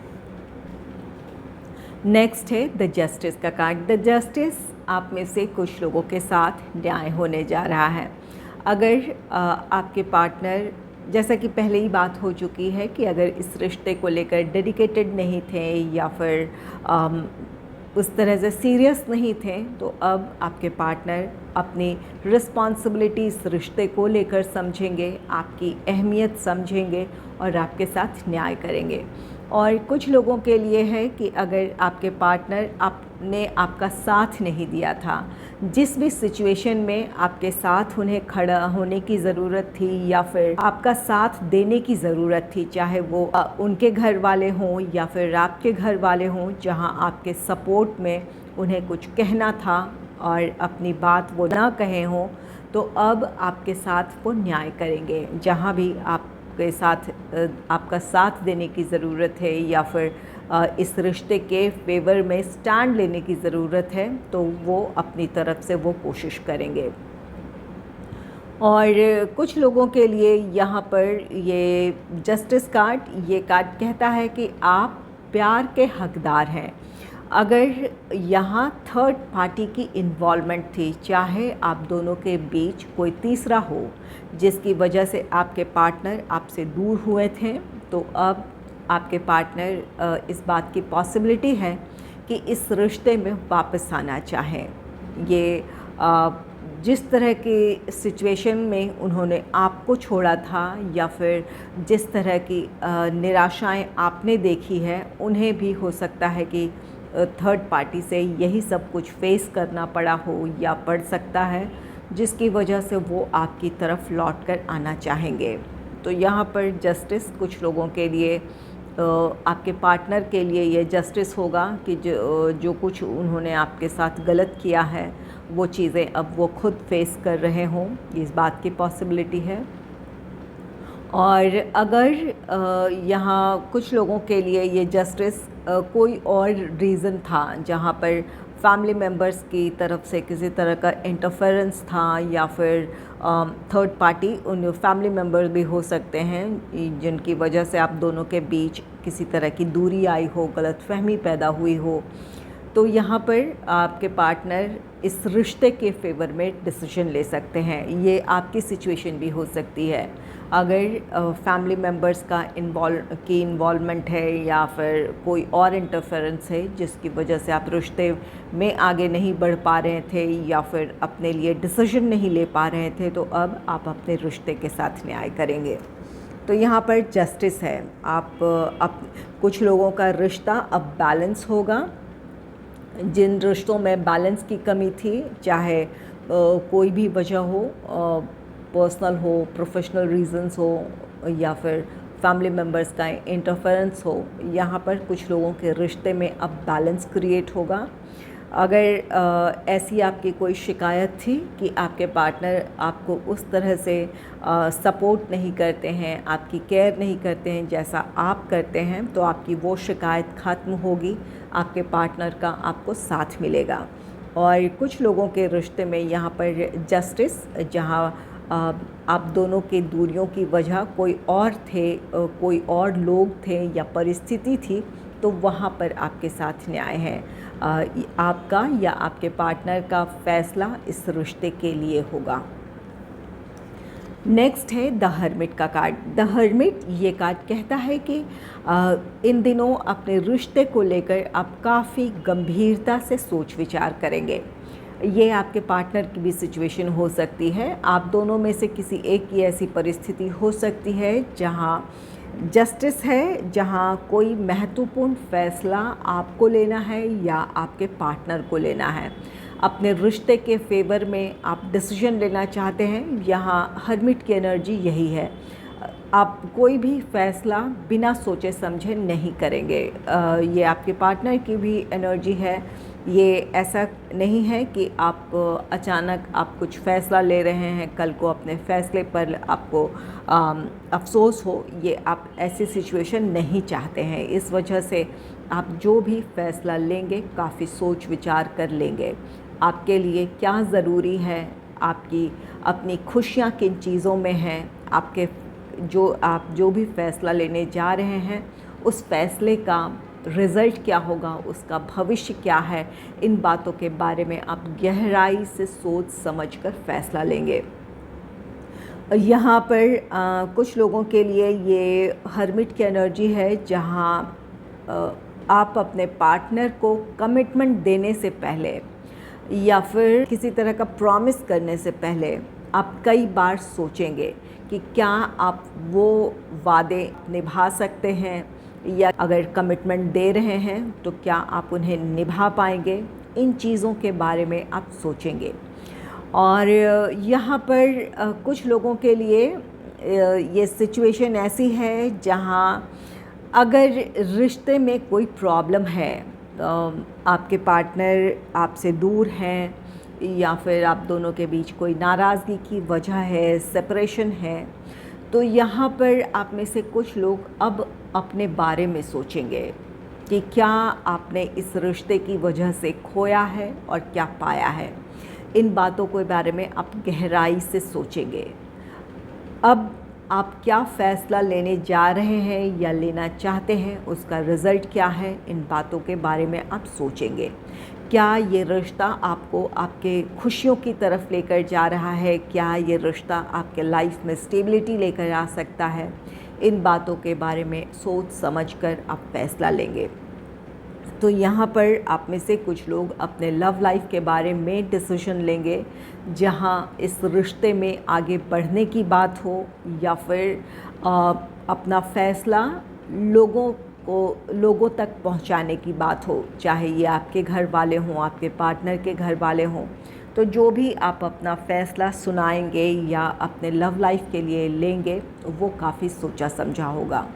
नेक्स्ट है द जस्टिस का कार्ड। द जस्टिस, आप में से कुछ लोगों के साथ न्याय होने जा रहा है। अगर आपके पार्टनर, जैसा कि पहले ही बात हो चुकी है कि अगर इस रिश्ते को लेकर डेडिकेटेड नहीं थे या फिर उस तरह से सीरियस नहीं थे, तो अब आपके पार्टनर अपनी रिस्पॉन्सिबिलिटी इस रिश्ते को लेकर समझेंगे, आपकी अहमियत समझेंगे और आपके साथ न्याय करेंगे। और कुछ लोगों के लिए है कि अगर आपके पार्टनर ने आपका साथ नहीं दिया था, जिस भी सिचुएशन में आपके साथ उन्हें खड़ा होने की ज़रूरत थी या फिर आपका साथ देने की ज़रूरत थी, चाहे वो उनके घर वाले हों या फिर आपके घर वाले हों, जहां आपके सपोर्ट में उन्हें कुछ कहना था और अपनी बात वो ना कहे हों, तो अब आपके साथ वो न्याय करेंगे। जहां भी आपके साथ आपका साथ देने की ज़रूरत है या फिर इस रिश्ते के फेवर में स्टैंड लेने की ज़रूरत है, तो वो अपनी तरफ से वो कोशिश करेंगे। और कुछ लोगों के लिए यहाँ पर ये जस्टिस कार्ड, ये कार्ड कहता है कि आप प्यार के हकदार हैं। अगर यहाँ थर्ड पार्टी की इन्वॉल्वमेंट थी, चाहे आप दोनों के बीच कोई तीसरा हो जिसकी वजह से आपके पार्टनर आपसे दूर हुए थे, तो अब आपके पार्टनर इस बात की पॉसिबिलिटी है कि इस रिश्ते में वापस आना चाहें। ये जिस तरह की सिचुएशन में उन्होंने आपको छोड़ा था या फिर जिस तरह की निराशाएं आपने देखी है, उन्हें भी हो सकता है कि थर्ड पार्टी से यही सब कुछ फेस करना पड़ा हो या पड़ सकता है, जिसकी वजह से वो आपकी तरफ लौट कर आना चाहेंगे। तो यहाँ पर जस्टिस कुछ लोगों के लिए, आपके पार्टनर के लिए ये जस्टिस होगा कि जो कुछ उन्होंने आपके साथ गलत किया है, वो चीज़ें अब वो खुद फेस कर रहे हों, इस बात की पॉसिबिलिटी है। और अगर यहाँ कुछ लोगों के लिए ये जस्टिस कोई और रीज़न था, जहाँ पर फैमिली मेम्बर्स की तरफ से किसी तरह का इंटरफेरेंस था या फिर थर्ड पार्टी, उन फैमिली मेम्बर्स भी हो सकते हैं जिनकी वजह से आप दोनों के बीच किसी तरह की दूरी आई हो, गलतफहमी पैदा हुई हो, तो यहाँ पर आपके पार्टनर इस रिश्ते के फेवर में डिसीजन ले सकते हैं। ये आपकी सिचुएशन भी हो सकती है। अगर फैमिली मेम्बर्स का इन्वॉल्वमेंट है या फिर कोई और इंटरफेरेंस है जिसकी वजह से आप रिश्ते में आगे नहीं बढ़ पा रहे थे या फिर अपने लिए डिसीजन नहीं ले पा रहे थे, तो अब आप अपने रिश्ते के साथ न्याय करेंगे। तो यहाँ पर जस्टिस है। कुछ लोगों का रिश्ता अब बैलेंस होगा। जिन रिश्तों में बैलेंस की कमी थी, चाहे कोई भी वजह हो, पर्सनल हो, प्रोफेशनल रीजंस हो या फिर फैमिली मेम्बर्स का इंटरफेरेंस हो, यहाँ पर कुछ लोगों के रिश्ते में अब बैलेंस क्रिएट होगा। अगर ऐसी आपकी कोई शिकायत थी कि आपके पार्टनर आपको उस तरह से सपोर्ट नहीं करते हैं, आपकी केयर नहीं करते हैं जैसा आप करते हैं, तो आपकी वो शिकायत ख़त्म होगी, आपके पार्टनर का आपको साथ मिलेगा। और कुछ लोगों के रिश्ते में यहाँ पर जस्टिस, जहाँ आप दोनों की दूरियों की वजह कोई और थे, कोई और लोग थे या परिस्थिति थी, तो वहाँ पर आपके साथ न्याय है। आपका या आपके पार्टनर का फैसला इस रिश्ते के लिए होगा। नेक्स्ट है द हर्मिट का कार्ड। द हर्मिट, ये कार्ड कहता है कि इन दिनों अपने रिश्ते को लेकर आप काफ़ी गंभीरता से सोच विचार करेंगे। ये आपके पार्टनर की भी सिचुएशन हो सकती है। आप दोनों में से किसी एक की ऐसी परिस्थिति हो सकती है जहाँ जस्टिस है, जहाँ कोई महत्वपूर्ण फैसला आपको लेना है या आपके पार्टनर को लेना है। अपने रिश्ते के फेवर में आप डिसीजन लेना चाहते हैं। यहाँ हर्मिट की एनर्जी यही है। आप कोई भी फैसला बिना सोचे समझे नहीं करेंगे। ये आपके पार्टनर की भी एनर्जी है ये ऐसा नहीं है कि आप अचानक आप कुछ फ़ैसला ले रहे हैं, कल को अपने फ़ैसले पर आपको अफ़सोस हो, ये आप ऐसी सिचुएशन नहीं चाहते हैं। इस वजह से आप जो भी फ़ैसला लेंगे काफ़ी सोच विचार कर लेंगे। आपके लिए क्या ज़रूरी है, आपकी अपनी खुशियाँ किन चीज़ों में हैं, आप जो भी फ़ैसला लेने जा रहे हैं उस फ़ैसले का रिज़ल्ट क्या होगा, उसका भविष्य क्या है, इन बातों के बारे में आप गहराई से सोच समझ कर फ़ैसला लेंगे। यहाँ पर कुछ लोगों के लिए ये हर्मिट की एनर्जी है, जहाँ आप अपने पार्टनर को कमिटमेंट देने से पहले या फिर किसी तरह का प्रॉमिस करने से पहले आप कई बार सोचेंगे कि क्या आप वो वादे निभा सकते हैं, या अगर कमिटमेंट दे रहे हैं तो क्या आप उन्हें निभा पाएंगे। इन चीज़ों के बारे में आप सोचेंगे। और यहाँ पर कुछ लोगों के लिए ये सिचुएशन ऐसी है जहाँ अगर रिश्ते में कोई प्रॉब्लम है, आपके पार्टनर आपसे दूर हैं या फिर आप दोनों के बीच कोई नाराज़गी की वजह है, सेपरेशन है, तो यहाँ पर आप में से कुछ लोग अब अपने बारे में सोचेंगे कि क्या आपने इस रिश्ते की वजह से खोया है और क्या पाया है। इन बातों के बारे में आप गहराई से सोचेंगे। अब आप क्या फ़ैसला लेने जा रहे हैं या लेना चाहते हैं, उसका रिज़ल्ट क्या है, इन बातों के बारे में आप सोचेंगे। क्या ये रिश्ता आपको आपके खुशियों की तरफ लेकर जा रहा है, क्या ये रिश्ता आपके लाइफ में स्टेबिलिटी लेकर आ सकता है। इन बातों के बारे में सोच समझकर आप फ़ैसला लेंगे। तो यहाँ पर आप में से कुछ लोग अपने लव लाइफ के बारे में डिसीजन लेंगे, जहाँ इस रिश्ते में आगे बढ़ने की बात हो या फिर अपना फ़ैसला लोगों तक पहुँचाने की बात हो, चाहे ये आपके घर वाले हों, आपके पार्टनर के घर वाले हों। तो जो भी आप अपना फ़ैसला सुनाएंगे या अपने लव लाइफ के लिए लेंगे, वो काफ़ी सोचा समझा होगा।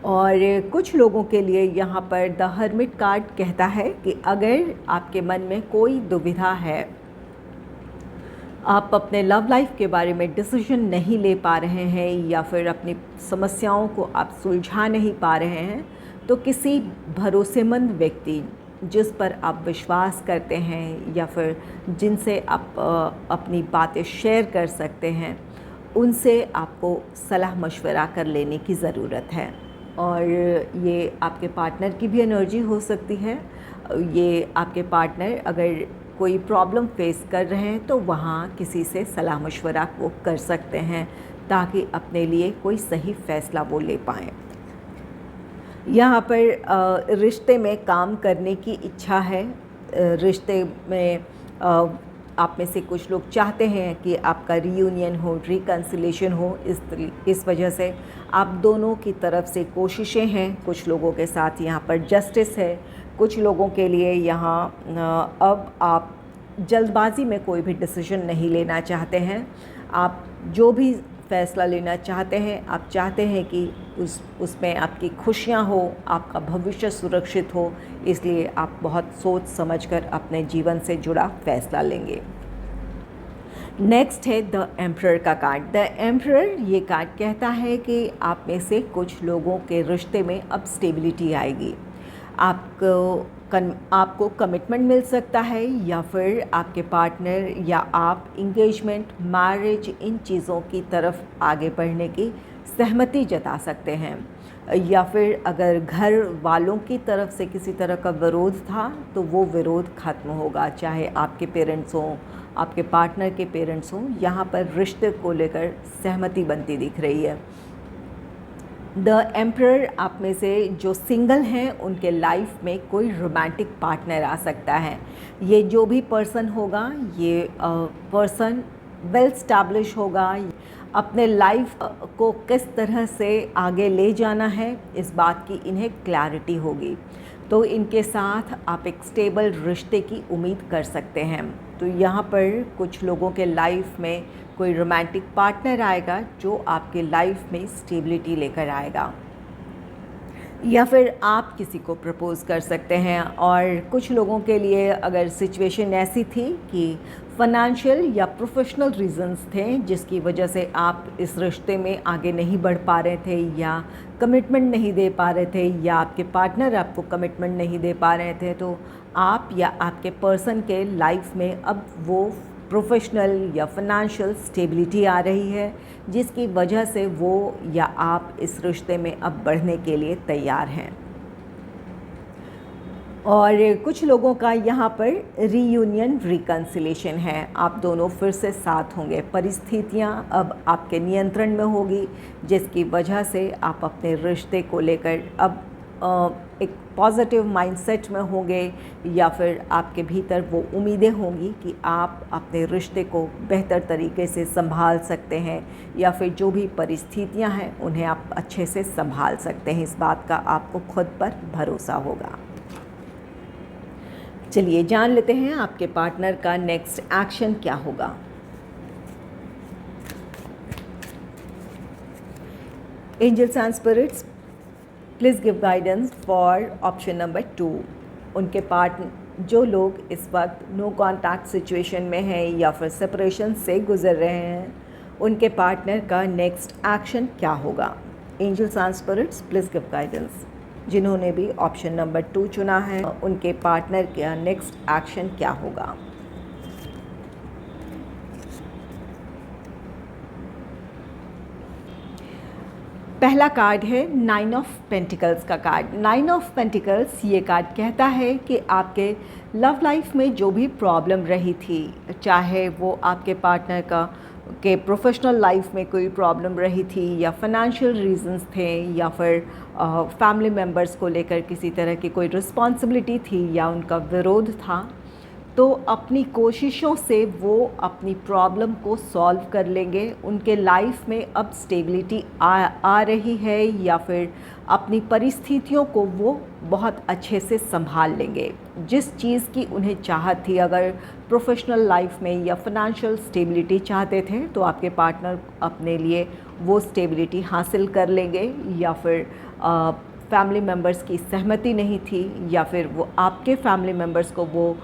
और कुछ लोगों के लिए यहाँ पर द हर्मिट कार्ड कहता है कि अगर आपके मन में कोई दुविधा है, आप अपने लव लाइफ के बारे में डिसीजन नहीं ले पा रहे हैं या फिर अपनी समस्याओं को आप सुलझा नहीं पा रहे हैं, तो किसी भरोसेमंद व्यक्ति जिस पर आप विश्वास करते हैं या फिर जिनसे आप अपनी बातें शेयर कर सकते हैं, उनसे आपको सलाह मशवरा कर लेने की ज़रूरत है। और ये आपके पार्टनर की भी एनर्जी हो सकती है। ये आपके पार्टनर अगर कोई प्रॉब्लम फेस कर रहे हैं तो वहाँ किसी से सलाह मशवरा वो कर सकते हैं, ताकि अपने लिए कोई सही फ़ैसला वो ले पाएँ। यहाँ पर रिश्ते में काम करने की इच्छा है। रिश्ते में आप में से कुछ लोग चाहते हैं कि आपका रीयूनियन हो, रिकन्सिलेशन हो। इस वजह से आप दोनों की तरफ से कोशिशें हैं। कुछ लोगों के साथ यहाँ पर जस्टिस है। कुछ लोगों के लिए यहाँ अब आप जल्दबाजी में कोई भी डिसीजन नहीं लेना चाहते हैं। आप जो भी फ़ैसला लेना चाहते हैं, आप चाहते हैं कि उसमें आपकी खुशियाँ हो, आपका भविष्य सुरक्षित हो, इसलिए आप बहुत सोच समझकर अपने जीवन से जुड़ा फ़ैसला लेंगे। नेक्स्ट है द एम्परर का कार्ड। द एम्परर ये कार्ड कहता है कि आप में से कुछ लोगों के रिश्ते में अब स्टेबिलिटी आएगी। आपको कमिटमेंट मिल सकता है या फिर आपके पार्टनर या आप इंगेजमेंट, मैरिज, इन चीज़ों की तरफ आगे बढ़ने की सहमति जता सकते हैं। या फिर अगर घर वालों की तरफ से किसी तरह का विरोध था तो वो विरोध ख़त्म होगा, चाहे आपके पेरेंट्स हों, आपके पार्टनर के पेरेंट्स हों। यहाँ पर रिश्ते को लेकर सहमति बनती दिख रही है। द एम्परर आप में से जो सिंगल हैं उनके लाइफ में कोई रोमांटिक पार्टनर आ सकता है। ये जो भी पर्सन होगा, ये पर्सन वेल स्टैब्लिश होगा। अपने लाइफ को किस तरह से आगे ले जाना है, इस बात की इन्हें क्लैरिटी होगी। तो इनके साथ आप एक स्टेबल रिश्ते की उम्मीद कर सकते हैं। तो यहाँ पर कुछ लोगों के लाइफ में कोई रोमांटिक पार्टनर आएगा जो आपके लाइफ में स्टेबिलिटी लेकर आएगा। या फिर आप किसी को प्रपोज़ कर सकते हैं। और कुछ लोगों के लिए अगर सिचुएशन ऐसी थी कि फ़ाइनेंशियल या प्रोफेशनल रीज़न्स थे जिसकी वजह से आप इस रिश्ते में आगे नहीं बढ़ पा रहे थे या कमिटमेंट नहीं दे पा रहे थे या आपके पार्टनर आपको कमिटमेंट नहीं दे पा रहे थे, तो आप या आपके पर्सन के लाइफ में अब वो प्रोफेशनल या फाइनेंशियल स्टेबिलिटी आ रही है जिसकी वजह से वो या आप इस रिश्ते में अब बढ़ने के लिए तैयार हैं। और कुछ लोगों का यहाँ पर रीयूनियन रिकन्सिलेशन है, आप दोनों फिर से साथ होंगे। परिस्थितियाँ अब आपके नियंत्रण में होगी जिसकी वजह से आप अपने रिश्ते को लेकर अब एक पॉजिटिव माइंडसेट में होंगे या फिर आपके भीतर वो उम्मीदें होंगी कि आप अपने रिश्ते को बेहतर तरीके से संभाल सकते हैं या फिर जो भी परिस्थितियां हैं उन्हें आप अच्छे से संभाल सकते हैं। इस बात का आपको खुद पर भरोसा होगा। चलिए जान लेते हैं आपके पार्टनर का नेक्स्ट एक्शन क्या होगा। Angels and spirits, please give guidance for option number 2। उनके जो लोग इस वक्त नो कॉन्टैक्ट सिचुएशन में हैं या फिर सेपरेशन से गुजर रहे हैं, उनके पार्टनर का नेक्स्ट एक्शन क्या होगा। Angels and spirits, please give guidance. जिन्होंने भी ऑप्शन नंबर 2 चुना है, उनके पार्टनर का नेक्स्ट एक्शन क्या होगा। पहला कार्ड है 9 ऑफ पेंटिकल्स का कार्ड। 9 ऑफ पेंटिकल्स ये कार्ड कहता है कि आपके लव लाइफ में जो भी प्रॉब्लम रही थी, चाहे वो आपके पार्टनर के प्रोफेशनल लाइफ में कोई प्रॉब्लम रही थी या फाइनेंशियल रीजंस थे या फिर फैमिली मेम्बर्स को लेकर किसी तरह की कोई रिस्पॉन्सिबिलिटी थी या उनका विरोध था, तो अपनी कोशिशों से वो अपनी प्रॉब्लम को सॉल्व कर लेंगे। उनके लाइफ में अब स्टेबिलिटी आ रही है या फिर अपनी परिस्थितियों को वो बहुत अच्छे से संभाल लेंगे। जिस चीज़ की उन्हें चाहत थी, अगर प्रोफेशनल लाइफ में या फाइनेंशियल स्टेबिलिटी चाहते थे तो आपके पार्टनर अपने लिए वो स्टेबिलिटी हासिल कर लेंगे, या फिर फैमिली मेम्बर्स की सहमति नहीं थी या फिर वो आपके फैमिली मेम्बर्स को वो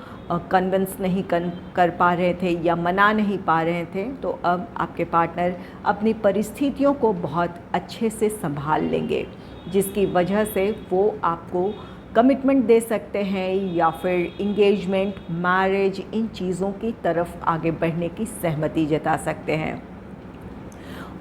कन्विंस नहीं कर पा रहे थे या मना नहीं पा रहे थे, तो अब आपके पार्टनर अपनी परिस्थितियों को बहुत अच्छे से संभाल लेंगे जिसकी वजह से वो आपको कमिटमेंट दे सकते हैं या फिर इंगेजमेंट, मैरिज, इन चीज़ों की तरफ आगे बढ़ने की सहमति जता सकते हैं।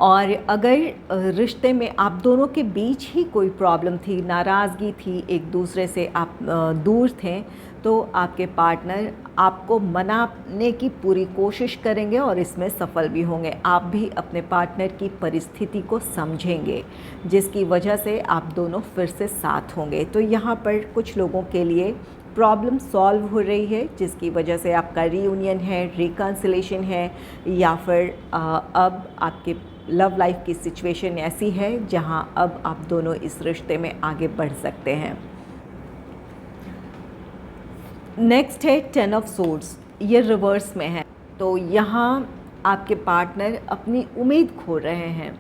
और अगर रिश्ते में आप दोनों के बीच ही कोई प्रॉब्लम थी, नाराज़गी थी, एक दूसरे से आप दूर थे, तो आपके पार्टनर आपको मनाने की पूरी कोशिश करेंगे और इसमें सफल भी होंगे। आप भी अपने पार्टनर की परिस्थिति को समझेंगे जिसकी वजह से आप दोनों फिर से साथ होंगे। तो यहाँ पर कुछ लोगों के लिए प्रॉब्लम सॉल्व हो रही है जिसकी वजह से आपका रीयूनियन है, रिकन्सिलेशन है, या फिर अब आपके लव लाइफ की सिचुएशन ऐसी है जहां अब आप दोनों इस रिश्ते में आगे बढ़ सकते हैं। नेक्स्ट है 10 ऑफ सोर्ड्स, ये रिवर्स में है। तो यहाँ आपके पार्टनर अपनी उम्मीद खो रहे हैं,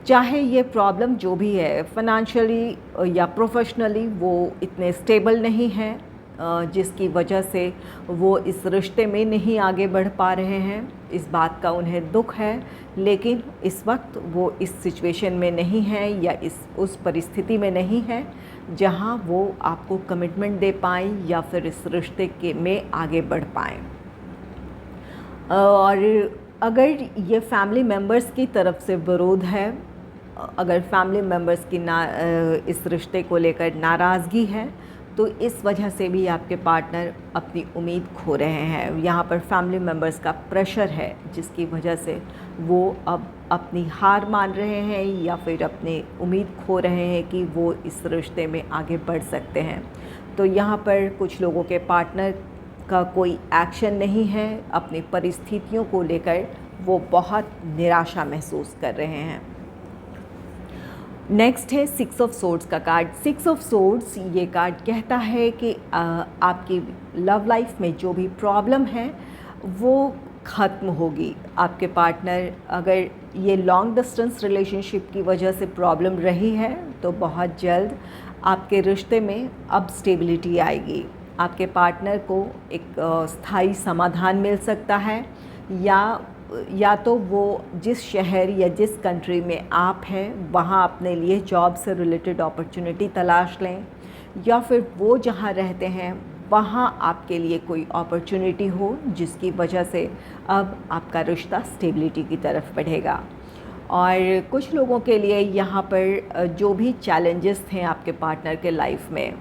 चाहे ये प्रॉब्लम जो भी है, फाइनेंशियली या प्रोफेशनली वो इतने स्टेबल नहीं है जिसकी वजह से वो इस रिश्ते में नहीं आगे बढ़ पा रहे हैं। इस बात का उन्हें दुख है, लेकिन इस वक्त वो इस सिचुएशन में नहीं है या उस परिस्थिति में नहीं है जहां वो आपको कमिटमेंट दे पाएँ या फिर इस रिश्ते में आगे बढ़ पाएँ। और अगर ये फैमिली मेम्बर्स की तरफ से विरोध है, अगर फैमिली मेम्बर्स की इस रिश्ते को लेकर नाराज़गी है, तो इस वजह से भी आपके पार्टनर अपनी उम्मीद खो रहे हैं। यहाँ पर फैमिली मेम्बर्स का प्रेशर है जिसकी वजह से वो अब अपनी हार मान रहे हैं या फिर अपनी उम्मीद खो रहे हैं कि वो इस रिश्ते में आगे बढ़ सकते हैं। तो यहाँ पर कुछ लोगों के पार्टनर का कोई एक्शन नहीं है, अपनी परिस्थितियों को लेकर वो बहुत निराशा महसूस कर रहे हैं। नेक्स्ट है 6 ऑफ सोर्ड्स का कार्ड। 6 ऑफ सोर्ड्स ये कार्ड कहता है कि आपकी लव लाइफ में जो भी प्रॉब्लम है वो ख़त्म होगी। आपके पार्टनर, अगर ये लॉन्ग डिस्टेंस रिलेशनशिप की वजह से प्रॉब्लम रही है, तो बहुत जल्द आपके रिश्ते में अब स्टेबिलिटी आएगी। आपके पार्टनर को एक स्थायी समाधान मिल सकता है, या तो वो जिस शहर या जिस कंट्री में आप हैं वहाँ अपने लिए जॉब से रिलेटेड अपॉर्चुनिटी तलाश लें, या फिर वो जहाँ रहते हैं वहाँ आपके लिए कोई अपॉर्चुनिटी हो जिसकी वजह से अब आपका रिश्ता स्टेबिलिटी की तरफ बढ़ेगा। और कुछ लोगों के लिए यहाँ पर जो भी चैलेंजेस थे आपके पार्टनर के लाइफ में,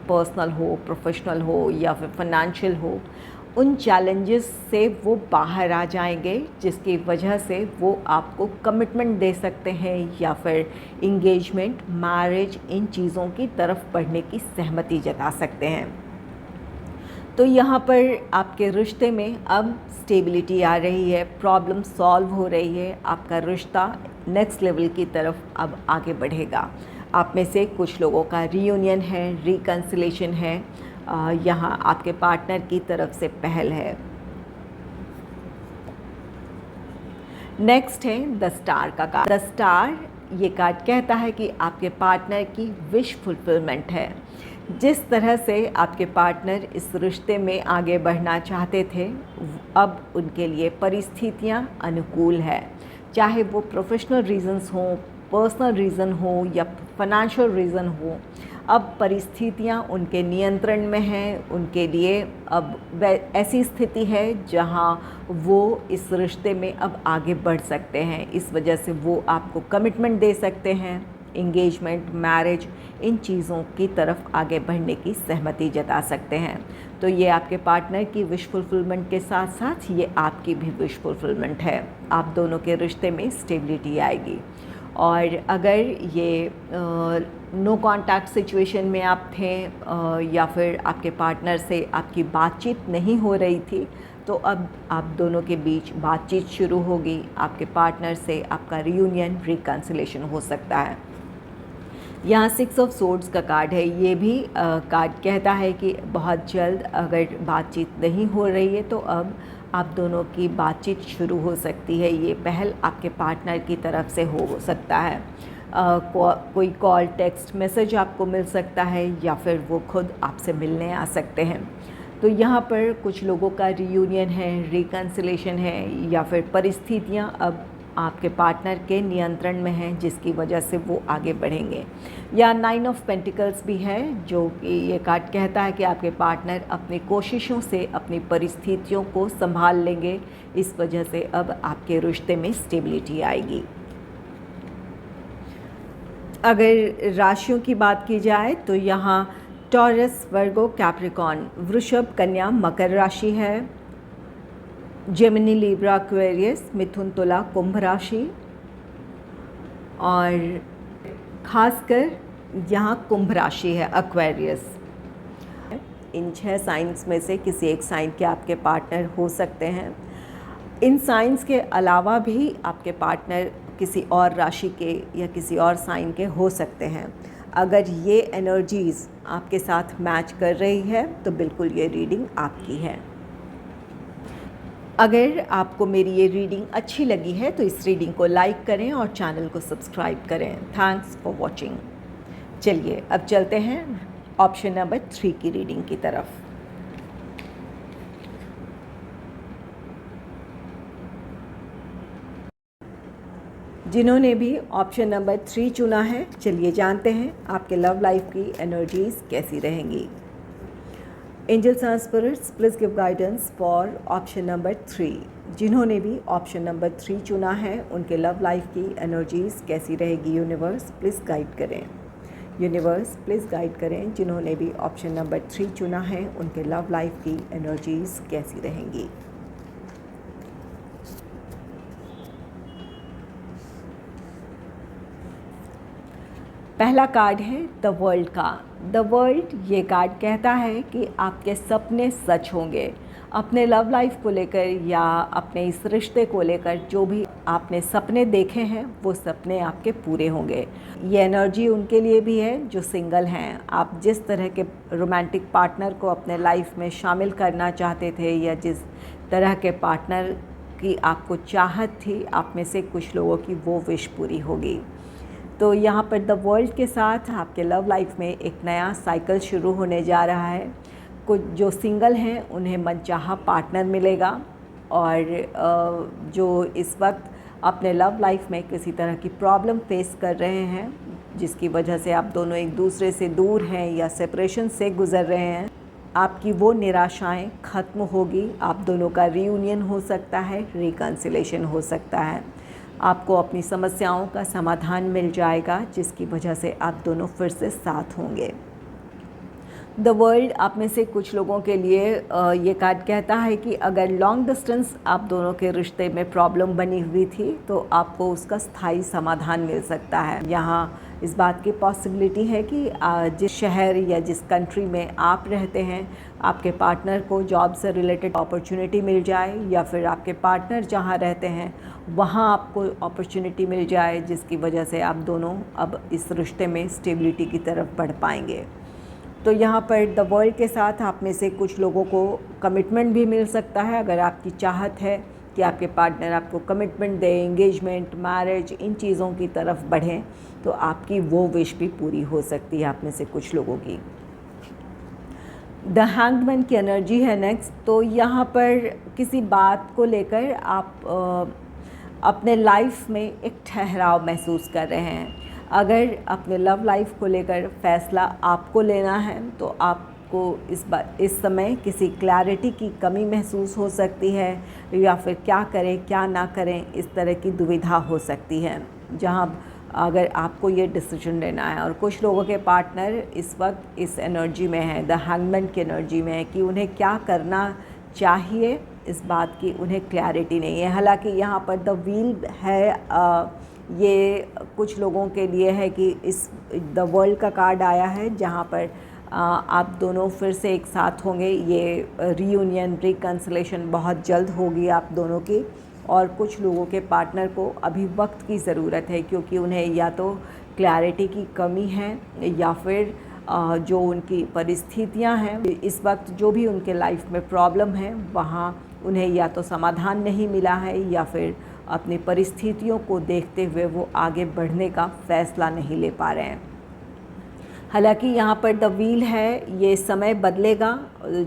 पर्सनल हो, प्रोफेशनल हो या फिर फाइनेंशियल हो, उन चैलेंजेस से वो बाहर आ जाएंगे, जिसकी वजह से वो आपको कमिटमेंट दे सकते हैं या फिर इंगेजमेंट, मैरिज, इन चीज़ों की तरफ बढ़ने की सहमति जता सकते हैं। तो यहाँ पर आपके रिश्ते में अब स्टेबिलिटी आ रही है, प्रॉब्लम सॉल्व हो रही है, आपका रिश्ता नेक्स्ट लेवल की तरफ अब आगे बढ़ेगा। आप में से कुछ लोगों का रीयूनियन है, रिकन्सिलेशन है, यहाँ आपके पार्टनर की तरफ से पहल है। नेक्स्ट है द स्टार का कार्ड। द स्टार ये कार्ड कहता है कि आपके पार्टनर की विश फुलफिलमेंट है। जिस तरह से आपके पार्टनर इस रिश्ते में आगे बढ़ना चाहते थे, अब उनके लिए परिस्थितियाँ अनुकूल है। चाहे वो प्रोफेशनल रीज़न्स हों, पर्सनल रीज़न हो या फाइनेंशियल रीज़न हो, अब परिस्थितियाँ उनके नियंत्रण में हैं। उनके लिए अब ऐसी स्थिति है जहाँ वो इस रिश्ते में अब आगे बढ़ सकते हैं। इस वजह से वो आपको कमिटमेंट दे सकते हैं, इंगेजमेंट, मैरिज, इन चीज़ों की तरफ आगे बढ़ने की सहमति जता सकते हैं। तो ये आपके पार्टनर की विश फुलफिलमेंट के साथ साथ ये आपकी भी विश फुलफिलमेंट है। आप दोनों के रिश्ते में स्टेबिलिटी आएगी। और अगर ये नो कांटेक्ट सिचुएशन में आप थे या फिर आपके पार्टनर से आपकी बातचीत नहीं हो रही थी, तो अब आप दोनों के बीच बातचीत शुरू होगी। आपके पार्टनर से आपका रियूनियन, रिकन्सिलेशन हो सकता है। यहाँ 6 ऑफ सोर्ड्स का कार्ड है। ये भी कार्ड कहता है कि बहुत जल्द अगर बातचीत नहीं हो रही है तो अब आप दोनों की बातचीत शुरू हो सकती है। ये पहल आपके पार्टनर की तरफ से हो सकता है। कोई कॉल, टेक्स्ट मैसेज आपको मिल सकता है या फिर वो खुद आपसे मिलने आ सकते हैं। तो यहाँ पर कुछ लोगों का रियूनियन है, रिकन्सिलेशन है, या फिर परिस्थितियाँ अब आपके पार्टनर के नियंत्रण में हैं जिसकी वजह से वो आगे बढ़ेंगे। या 9 ऑफ पेंटिकल्स भी है, जो कि ये कार्ड कहता है कि आपके पार्टनर अपनी कोशिशों से अपनी परिस्थितियों को संभाल लेंगे। इस वजह से अब आपके रिश्ते में स्टेबिलिटी आएगी। अगर राशियों की बात की जाए तो यहाँ टॉरस, वर्गो, कैप्रिकॉर्न, वृषभ, कन्या, मकर राशि है। जेमिनी, लिब्रा, एक्वेरियस, मिथुन, तुला, कुंभ राशि, और खासकर यहाँ कुंभ राशि है, एक्वेरियस। इन 6 साइंस में से किसी एक साइन के आपके पार्टनर हो सकते हैं। इन साइंस के अलावा भी आपके पार्टनर किसी और राशि के या किसी और साइन के हो सकते हैं। अगर ये एनर्जीज़ आपके साथ मैच कर रही है तो बिल्कुल ये रीडिंग आपकी है। अगर आपको मेरी ये रीडिंग अच्छी लगी है तो इस रीडिंग को लाइक करें और चैनल को सब्सक्राइब करें। Thanks for watching. चलिए अब चलते हैं ऑप्शन नंबर 3 की रीडिंग की तरफ। जिन्होंने भी ऑप्शन नंबर 3 चुना है, चलिए जानते हैं आपके लव लाइफ की एनर्जीज़ कैसी रहेंगी। Angels and spirits, please give guidance for option number 3। जिन्होंने भी ऑप्शन नंबर 3 चुना है, उनके लव लाइफ की एनर्जीज़ कैसी रहेगी। यूनिवर्स प्लीज़ गाइड करें। यूनिवर्स प्लीज़ गाइड करें। जिन्होंने भी ऑप्शन नंबर 3 चुना है, उनके लव लाइफ की एनर्जीज़ कैसी रहेंगी। पहला कार्ड है द वर्ल्ड का। द वर्ल्ड ये कार्ड कहता है कि आपके सपने सच होंगे। अपने लव लाइफ को लेकर या अपने इस रिश्ते को लेकर जो भी आपने सपने देखे हैं वो सपने आपके पूरे होंगे। ये एनर्जी उनके लिए भी है जो सिंगल हैं। आप जिस तरह के रोमांटिक पार्टनर को अपने लाइफ में शामिल करना चाहते थे या जिस तरह के पार्टनर की आपको चाहत थी, आप में से कुछ लोगों की वो विश पूरी होगी। तो यहाँ पर द वर्ल्ड के साथ आपके लव लाइफ में एक नया साइकिल शुरू होने जा रहा है। कुछ जो सिंगल हैं उन्हें मनचाहा पार्टनर मिलेगा, और जो इस वक्त अपने लव लाइफ में किसी तरह की प्रॉब्लम फेस कर रहे हैं, जिसकी वजह से आप दोनों एक दूसरे से दूर हैं या सेपरेशन से गुज़र रहे हैं, आपकी वो निराशाएं ख़त्म होगी। आप दोनों का रीयूनियन हो सकता है, रिकन्सिलेशन हो सकता है। आपको अपनी समस्याओं का समाधान मिल जाएगा, जिसकी वजह से आप दोनों फिर से साथ होंगे। द वर्ल्ड आप में से कुछ लोगों के लिए ये कार्ड कहता है कि अगर लॉन्ग डिस्टेंस आप दोनों के रिश्ते में प्रॉब्लम बनी हुई थी तो आपको उसका स्थायी समाधान मिल सकता है। यहाँ इस बात की पॉसिबिलिटी है कि जिस शहर या जिस कंट्री में आप रहते हैं, आपके पार्टनर को जॉब से रिलेटेड अपॉर्चुनिटी मिल जाए, या फिर आपके पार्टनर जहाँ रहते हैं वहाँ आपको अपॉर्चुनिटी मिल जाए, जिसकी वजह से आप दोनों अब इस रिश्ते में स्टेबिलिटी की तरफ बढ़ पाएंगे। तो यहाँ पर द वर्ल्ड के साथ आप में से कुछ लोगों को कमिटमेंट भी मिल सकता है। अगर आपकी चाहत है कि आपके पार्टनर आपको कमिटमेंट दें, एंगेजमेंट, मैरिज, इन चीज़ों की तरफ बढ़ें, तो आपकी वो विश भी पूरी हो सकती है आप में से कुछ लोगों की। द हैंगमैन की एनर्जी है नेक्स्ट। तो यहाँ पर किसी बात को लेकर आप अपने लाइफ में एक ठहराव महसूस कर रहे हैं। अगर अपने लव लाइफ को लेकर फ़ैसला आपको लेना है तो आपको इस समय किसी क्लैरिटी की कमी महसूस हो सकती है, या फिर क्या करें क्या ना करें इस तरह की दुविधा हो सकती है, जहां अगर आपको ये डिसीजन लेना है। और कुछ लोगों के पार्टनर इस वक्त इस एनर्जी में है, द हैंगमैन की एनर्जी में है, कि उन्हें क्या करना चाहिए इस बात की उन्हें क्लैरिटी नहीं है। हालांकि यहाँ पर द व्हील है, ये कुछ लोगों के लिए है कि इस द वर्ल्ड का कार्ड आया है जहाँ पर आप दोनों फिर से एक साथ होंगे। ये रीयूनियन, रिकन्सिलेशन बहुत जल्द होगी आप दोनों की। और कुछ लोगों के पार्टनर को अभी वक्त की ज़रूरत है, क्योंकि उन्हें या तो क्लैरिटी की कमी है, या फिर जो उनकी परिस्थितियां हैं इस वक्त, जो भी उनके लाइफ में प्रॉब्लम है वहाँ उन्हें या तो समाधान नहीं मिला है, या फिर अपनी परिस्थितियों को देखते हुए वो आगे बढ़ने का फ़ैसला नहीं ले पा रहे हैं। हालांकि यहाँ पर द व्हील है, ये समय बदलेगा।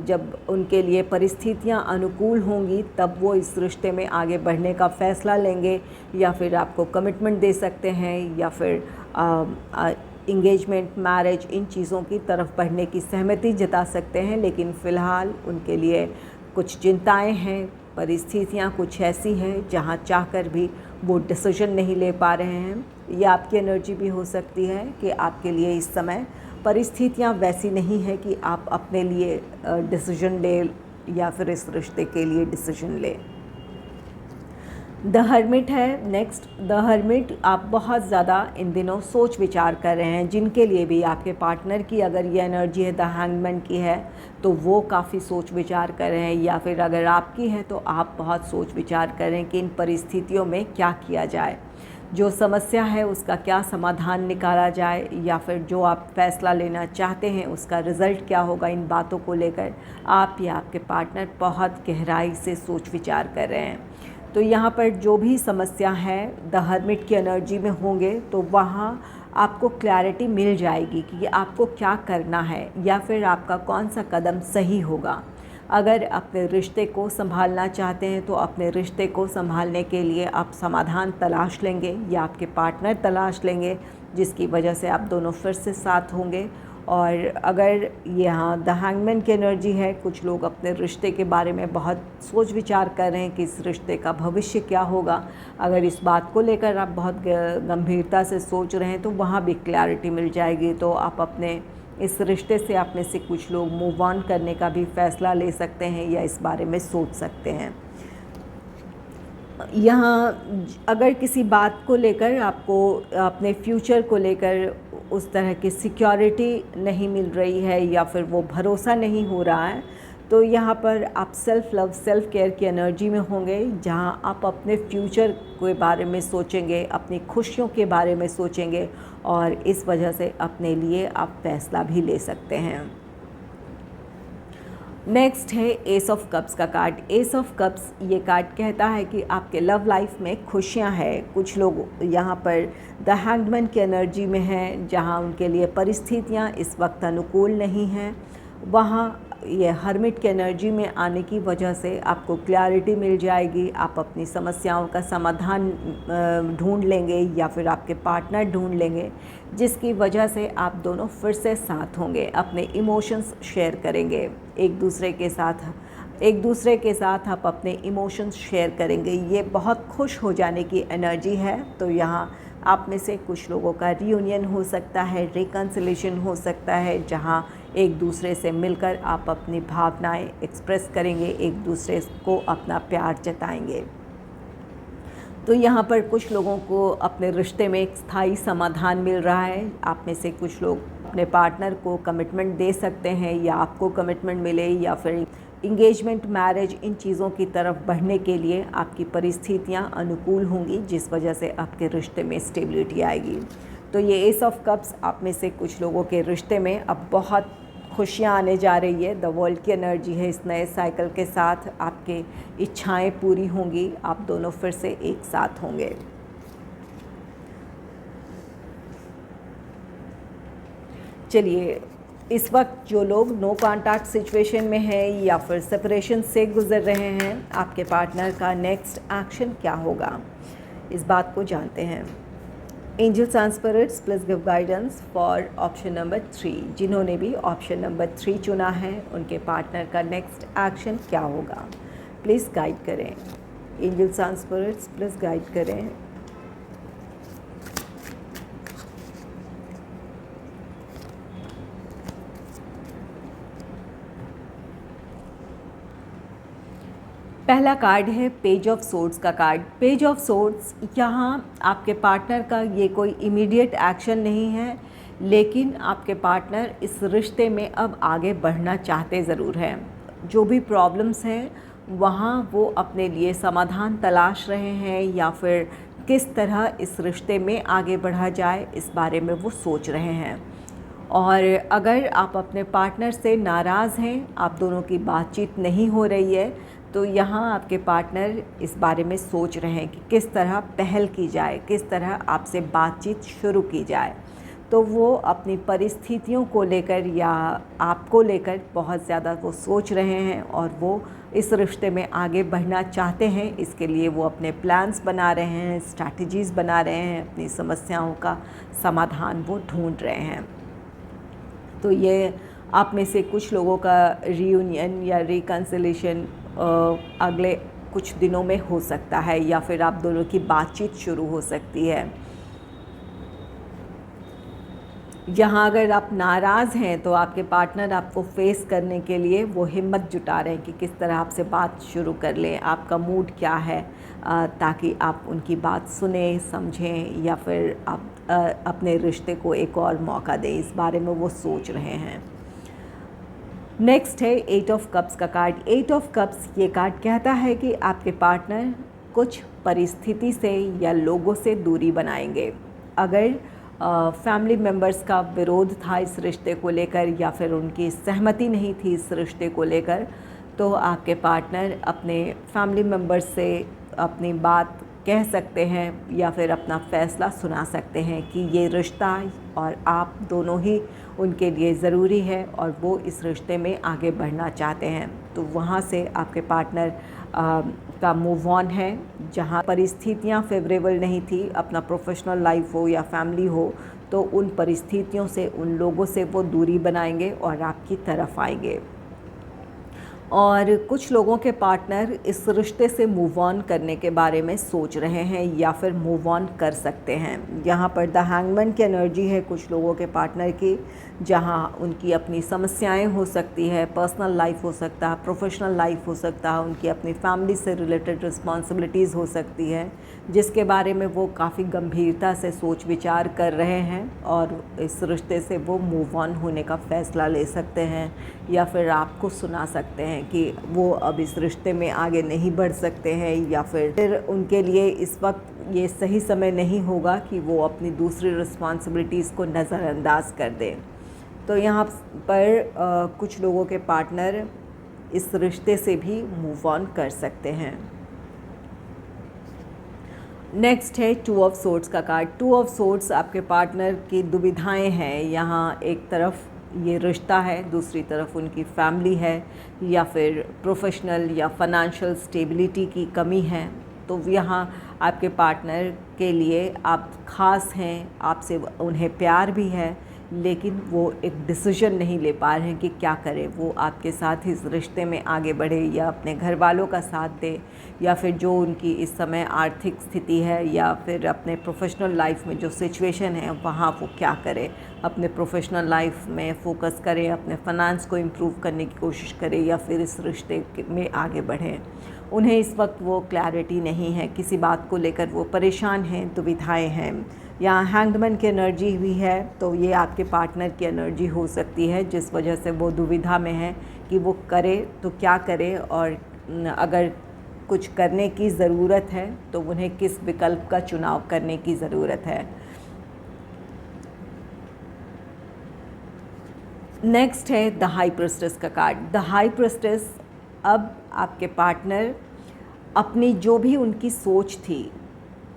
जब उनके लिए परिस्थितियाँ अनुकूल होंगी तब वो इस रिश्ते में आगे बढ़ने का फ़ैसला लेंगे, या फिर आपको कमिटमेंट दे सकते हैं, या फिर इंगेजमेंट, मैरिज, इन चीज़ों की तरफ बढ़ने की सहमति जता सकते हैं। लेकिन फ़िलहाल उनके लिए कुछ चिंताएं हैं, परिस्थितियां कुछ ऐसी हैं जहां चाहकर भी वो डिसीजन नहीं ले पा रहे हैं। ये आपकी एनर्जी भी हो सकती है कि आपके लिए इस समय परिस्थितियां वैसी नहीं है कि आप अपने लिए डिसीजन ले, या फिर इस रिश्ते के लिए डिसीजन ले। द हर्मिट है नेक्स्ट। द हर्मिट आप बहुत ज़्यादा इन दिनों सोच विचार कर रहे हैं। जिनके लिए भी आपके पार्टनर की अगर ये एनर्जी है द हैंगमैन की है तो वो काफ़ी सोच विचार कर रहे हैं, या फिर अगर आपकी है तो आप बहुत सोच विचार कर रहे हैं कि इन परिस्थितियों में क्या किया जाए, जो समस्या है उसका क्या समाधान निकाला जाए, या फिर जो आप फैसला लेना चाहते हैं उसका रिज़ल्ट क्या होगा। इन बातों को लेकर आप या आपके पार्टनर बहुत गहराई से सोच विचार कर रहे हैं। तो यहाँ पर जो भी समस्या है द हर्मिट की एनर्जी में होंगे तो वहाँ आपको क्लैरिटी मिल जाएगी कि आपको क्या करना है, या फिर आपका कौन सा कदम सही होगा। अगर अपने रिश्ते को संभालना चाहते हैं तो अपने रिश्ते को संभालने के लिए आप समाधान तलाश लेंगे, या आपके पार्टनर तलाश लेंगे, जिसकी वजह से आप दोनों फिर से साथ होंगे। और अगर यहाँ द हैंगमैन की एनर्जी है, कुछ लोग अपने रिश्ते के बारे में बहुत सोच विचार कर रहे हैं कि इस रिश्ते का भविष्य क्या होगा। अगर इस बात को लेकर आप बहुत गंभीरता से सोच रहे हैं तो वहाँ भी क्लैरिटी मिल जाएगी। तो आप अपने इस रिश्ते से आप में से कुछ लोग मूव ऑन करने का भी फ़ैसला ले सकते हैं, या इस बारे में सोच सकते हैं। यहाँ अगर किसी बात को लेकर आपको अपने फ्यूचर को लेकर उस तरह की सिक्योरिटी नहीं मिल रही है, या फिर वो भरोसा नहीं हो रहा है, तो यहाँ पर आप सेल्फ़ लव, सेल्फ़ केयर की एनर्जी में होंगे, जहाँ आप अपने फ्यूचर के बारे में सोचेंगे, अपनी खुशियों के बारे में सोचेंगे, और इस वजह से अपने लिए आप फैसला भी ले सकते हैं। नेक्स्ट है एस ऑफ कप्स का कार्ड। एस ऑफ कप्स ये कार्ड कहता है कि आपके लव लाइफ में खुशियां हैं। कुछ लोग यहाँ पर द हैंगमैन की एनर्जी में हैं, जहाँ उनके लिए परिस्थितियाँ इस वक्त अनुकूल नहीं हैं। वहाँ ये हर्मिट की एनर्जी में आने की वजह से आपको क्लैरिटी मिल जाएगी। आप अपनी समस्याओं का समाधान ढूंढ लेंगे या फिर आपके पार्टनर ढूंढ लेंगे, जिसकी वजह से आप दोनों फिर से साथ होंगे, अपने इमोशंस शेयर करेंगे एक दूसरे के साथ आप अपने इमोशंस शेयर करेंगे। ये बहुत खुश हो जाने की एनर्जी है। तो यहाँ आप में से कुछ लोगों का रियूनियन हो सकता है, रिकन्सिलेशन हो सकता है, जहाँ एक दूसरे से मिलकर आप अपनी भावनाएं एक्सप्रेस करेंगे, एक दूसरे को अपना प्यार जताएंगे। तो यहाँ पर कुछ लोगों को अपने रिश्ते में एक स्थायी समाधान मिल रहा है। आप में से कुछ लोग अपने पार्टनर को कमिटमेंट दे सकते हैं या आपको कमिटमेंट मिले, या फिर इंगेजमेंट, मैरिज, इन चीज़ों की तरफ बढ़ने के लिए आपकी परिस्थितियाँ अनुकूल होंगी, जिस वजह से आपके रिश्ते में स्टेबिलिटी आएगी। तो ये एस ऑफ कप्स आप में से कुछ लोगों के रिश्ते में अब बहुत खुशियाँ आने जा रही है। द वर्ल्ड की एनर्जी है। इस नए साइकिल के साथ आपके इच्छाएं पूरी होंगी, आप दोनों फिर से एक साथ होंगे। चलिए, इस वक्त जो लोग नो कॉन्टैक्ट सिचुएशन में हैं या फिर सेपरेशन से गुजर रहे हैं, आपके पार्टनर का नेक्स्ट एक्शन क्या होगा, इस बात को जानते हैं। Angels and spirits please give guidance for option number 3। जिन्होंने भी ऑप्शन नंबर 3 चुना है, उनके पार्टनर का नेक्स्ट एक्शन क्या होगा, प्लीज़ गाइड करें। Angels and spirits please guide करें। पहला कार्ड है पेज ऑफ सोर्ड्स का कार्ड। पेज ऑफ सोर्ड्स, यहाँ आपके पार्टनर का ये कोई इमीडिएट एक्शन नहीं है, लेकिन आपके पार्टनर इस रिश्ते में अब आगे बढ़ना चाहते ज़रूर हैं। जो भी प्रॉब्लम्स हैं वहाँ वो अपने लिए समाधान तलाश रहे हैं, या फिर किस तरह इस रिश्ते में आगे बढ़ा जाए, इस बारे में वो सोच रहे हैं। और अगर आप अपने पार्टनर से नाराज़ हैं, आप दोनों की बातचीत नहीं हो रही है, तो यहाँ आपके पार्टनर इस बारे में सोच रहे हैं कि किस तरह पहल की जाए, किस तरह आपसे बातचीत शुरू की जाए। तो वो अपनी परिस्थितियों को लेकर या आपको लेकर बहुत ज़्यादा वो सोच रहे हैं, और वो इस रिश्ते में आगे बढ़ना चाहते हैं। इसके लिए वो अपने प्लान्स बना रहे हैं, स्ट्रैटेजीज़ बना रहे हैं, अपनी समस्याओं का समाधान वो ढूंढ रहे हैं। तो ये आप में से कुछ लोगों का रियूनियन या रिकन्सिलेशन अगले कुछ दिनों में हो सकता है, या फिर आप दोनों की बातचीत शुरू हो सकती है। यहाँ अगर आप नाराज़ हैं तो आपके पार्टनर आपको फेस करने के लिए वो हिम्मत जुटा रहे हैं कि किस तरह आपसे बात शुरू कर लें, आपका मूड क्या है, ताकि आप उनकी बात सुने, समझें, या फिर आप अपने रिश्ते को एक और मौका दें। इस बारे में वो सोच रहे हैं। नेक्स्ट है 8 ऑफ कप्स का कार्ड। 8 ऑफ कप्स ये कार्ड कहता है कि आपके पार्टनर कुछ परिस्थिति से या लोगों से दूरी बनाएंगे। अगर फैमिली मेम्बर्स का विरोध था इस रिश्ते को लेकर, या फिर उनकी सहमति नहीं थी इस रिश्ते को लेकर, तो आपके पार्टनर अपने फैमिली मेम्बर्स से अपनी बात कह सकते हैं, या फिर अपना फ़ैसला सुना सकते हैं कि ये रिश्ता और आप दोनों ही उनके लिए ज़रूरी है, और वो इस रिश्ते में आगे बढ़ना चाहते हैं। तो वहाँ से आपके पार्टनर का मूव ऑन है। जहाँ परिस्थितियाँ फेवरेबल नहीं थी, अपना प्रोफेशनल लाइफ हो या फैमिली हो, तो उन परिस्थितियों से, उन लोगों से वो दूरी बनाएंगे और आपकी तरफ आएंगे। और कुछ लोगों के पार्टनर इस रिश्ते से मूव ऑन करने के बारे में सोच रहे हैं, या फिर मूव ऑन कर सकते हैं। यहाँ पर द हैंगमैन की एनर्जी है कुछ लोगों के पार्टनर की, जहाँ उनकी अपनी समस्याएं हो सकती है, पर्सनल लाइफ हो सकता है, प्रोफेशनल लाइफ हो सकता है, उनकी अपनी फैमिली से रिलेटेड रिस्पॉन्सिबिलिटीज़ हो सकती है, जिसके बारे में वो काफ़ी गंभीरता से सोच विचार कर रहे हैं, और इस रिश्ते से वो मूव ऑन होने का फ़ैसला ले सकते हैं, या फिर आपको सुना सकते हैं कि वो अब इस रिश्ते में आगे नहीं बढ़ सकते हैं, या फिर उनके लिए इस वक्त ये सही समय नहीं होगा कि वो अपनी दूसरी रिस्पॉन्सिबिलिटीज़ को नज़रअंदाज कर दें। तो यहाँ पर कुछ लोगों के पार्टनर इस रिश्ते से भी मूव ऑन कर सकते हैं। नेक्स्ट है 2 ऑफ सोर्ड्स का कार्ड। 2 ऑफ सोर्ड्स आपके पार्टनर की दुविधाएं हैं। यहाँ एक तरफ ये रिश्ता है, दूसरी तरफ उनकी फैमिली है, या फिर प्रोफेशनल या फाइनेंशियल स्टेबिलिटी की कमी है। तो यहाँ आपके पार्टनर के लिए आप ख़ास हैं, आपसे उन्हें प्यार भी है, लेकिन वो एक डिसीजन नहीं ले पा रहे हैं कि क्या करें। वो आपके साथ इस रिश्ते में आगे बढ़े या अपने घर वालों का साथ दे, या फिर जो उनकी इस समय आर्थिक स्थिति है, या फिर अपने प्रोफेशनल लाइफ में जो सिचुएशन है वहाँ वो क्या करें। अपने प्रोफेशनल लाइफ में फ़ोकस करें, अपने फाइनेंस को इम्प्रूव करने की कोशिश करें, या फिर इस रिश्ते में आगे बढ़ें। उन्हें इस वक्त वो क्लैरिटी नहीं है, किसी बात को लेकर वो परेशान हैं, दुविधाएं हैं। यहाँ हैंगमैन की एनर्जी भी है, तो ये आपके पार्टनर की एनर्जी हो सकती है जिस वजह से वो दुविधा में है कि वो करे तो क्या करे, और अगर कुछ करने की ज़रूरत है तो उन्हें किस विकल्प का चुनाव करने की ज़रूरत है। नेक्स्ट है द हाई प्रीस्टेस का कार्ड। द हाई प्रीस्टेस, अब आपके पार्टनर अपनी जो भी उनकी सोच थी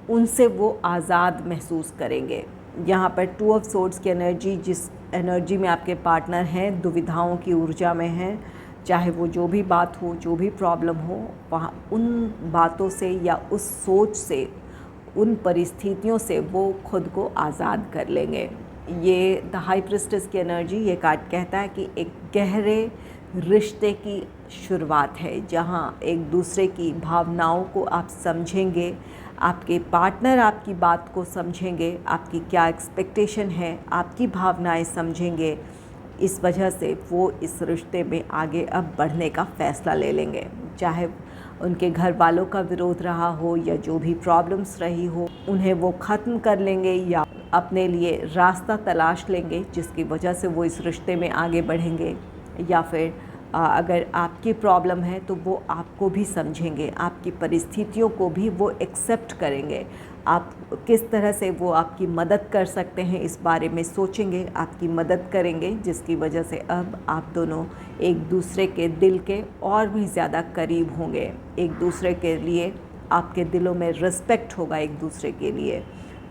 उनसे वो आज़ाद महसूस करेंगे। यहाँ पर 2 ऑफ सोर्ड्स की एनर्जी, जिस एनर्जी में आपके पार्टनर हैं, दुविधाओं की ऊर्जा में हैं, चाहे वो जो भी बात हो, जो भी प्रॉब्लम हो, वहाँ उन बातों से या उस सोच से, उन परिस्थितियों से वो खुद को आज़ाद कर लेंगे। ये द हाई प्रीस्टेस की एनर्जी, ये कार्ड कहता है कि एक गहरे रिश्ते की शुरुआत है, जहाँ एक दूसरे की भावनाओं को आप समझेंगे, आपके पार्टनर आपकी बात को समझेंगे, आपकी क्या एक्सपेक्टेशन है, आपकी भावनाएं समझेंगे। इस वजह से वो इस रिश्ते में आगे अब बढ़ने का फ़ैसला ले लेंगे, चाहे उनके घर वालों का विरोध रहा हो या जो भी प्रॉब्लम्स रही हो, उन्हें वो ख़त्म कर लेंगे या अपने लिए रास्ता तलाश लेंगे जिसकी वजह से वो इस रिश्ते में आगे बढ़ेंगे। या फिर अगर आपकी प्रॉब्लम है तो वो आपको भी समझेंगे, आपकी परिस्थितियों को भी वो एक्सेप्ट करेंगे। आप किस तरह से वो आपकी मदद कर सकते हैं इस बारे में सोचेंगे, आपकी मदद करेंगे, जिसकी वजह से अब आप दोनों एक दूसरे के दिल के और भी ज़्यादा करीब होंगे। एक दूसरे के लिए आपके दिलों में रिस्पेक्ट होगा एक दूसरे के लिए।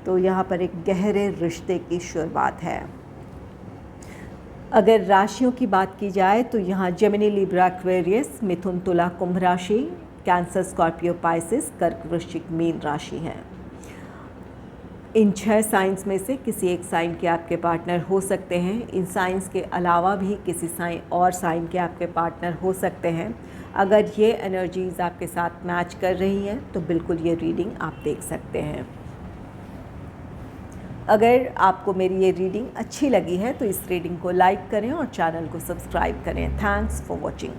तो यहाँ पर एक गहरे रिश्ते की शुरुआत है। अगर राशियों की बात की जाए तो यहाँ जेमिनी, लिब्रा, एक्वेरियस, मिथुन, तुला, कुंभ राशि, कैंसर, स्कॉर्पियो, पाइसिस, कर्क, वृश्चिक, मीन राशि हैं। इन 6 साइंस में से किसी एक साइन के आपके पार्टनर हो सकते हैं। इन साइंस के अलावा भी किसी साइन के आपके पार्टनर हो सकते हैं। अगर ये एनर्जीज़ आपके साथ मैच कर रही हैं तो बिल्कुल ये रीडिंग आप देख सकते हैं। अगर आपको मेरी ये रीडिंग अच्छी लगी है तो इस रीडिंग को लाइक करें और चैनल को सब्सक्राइब करें। Thanks for watching.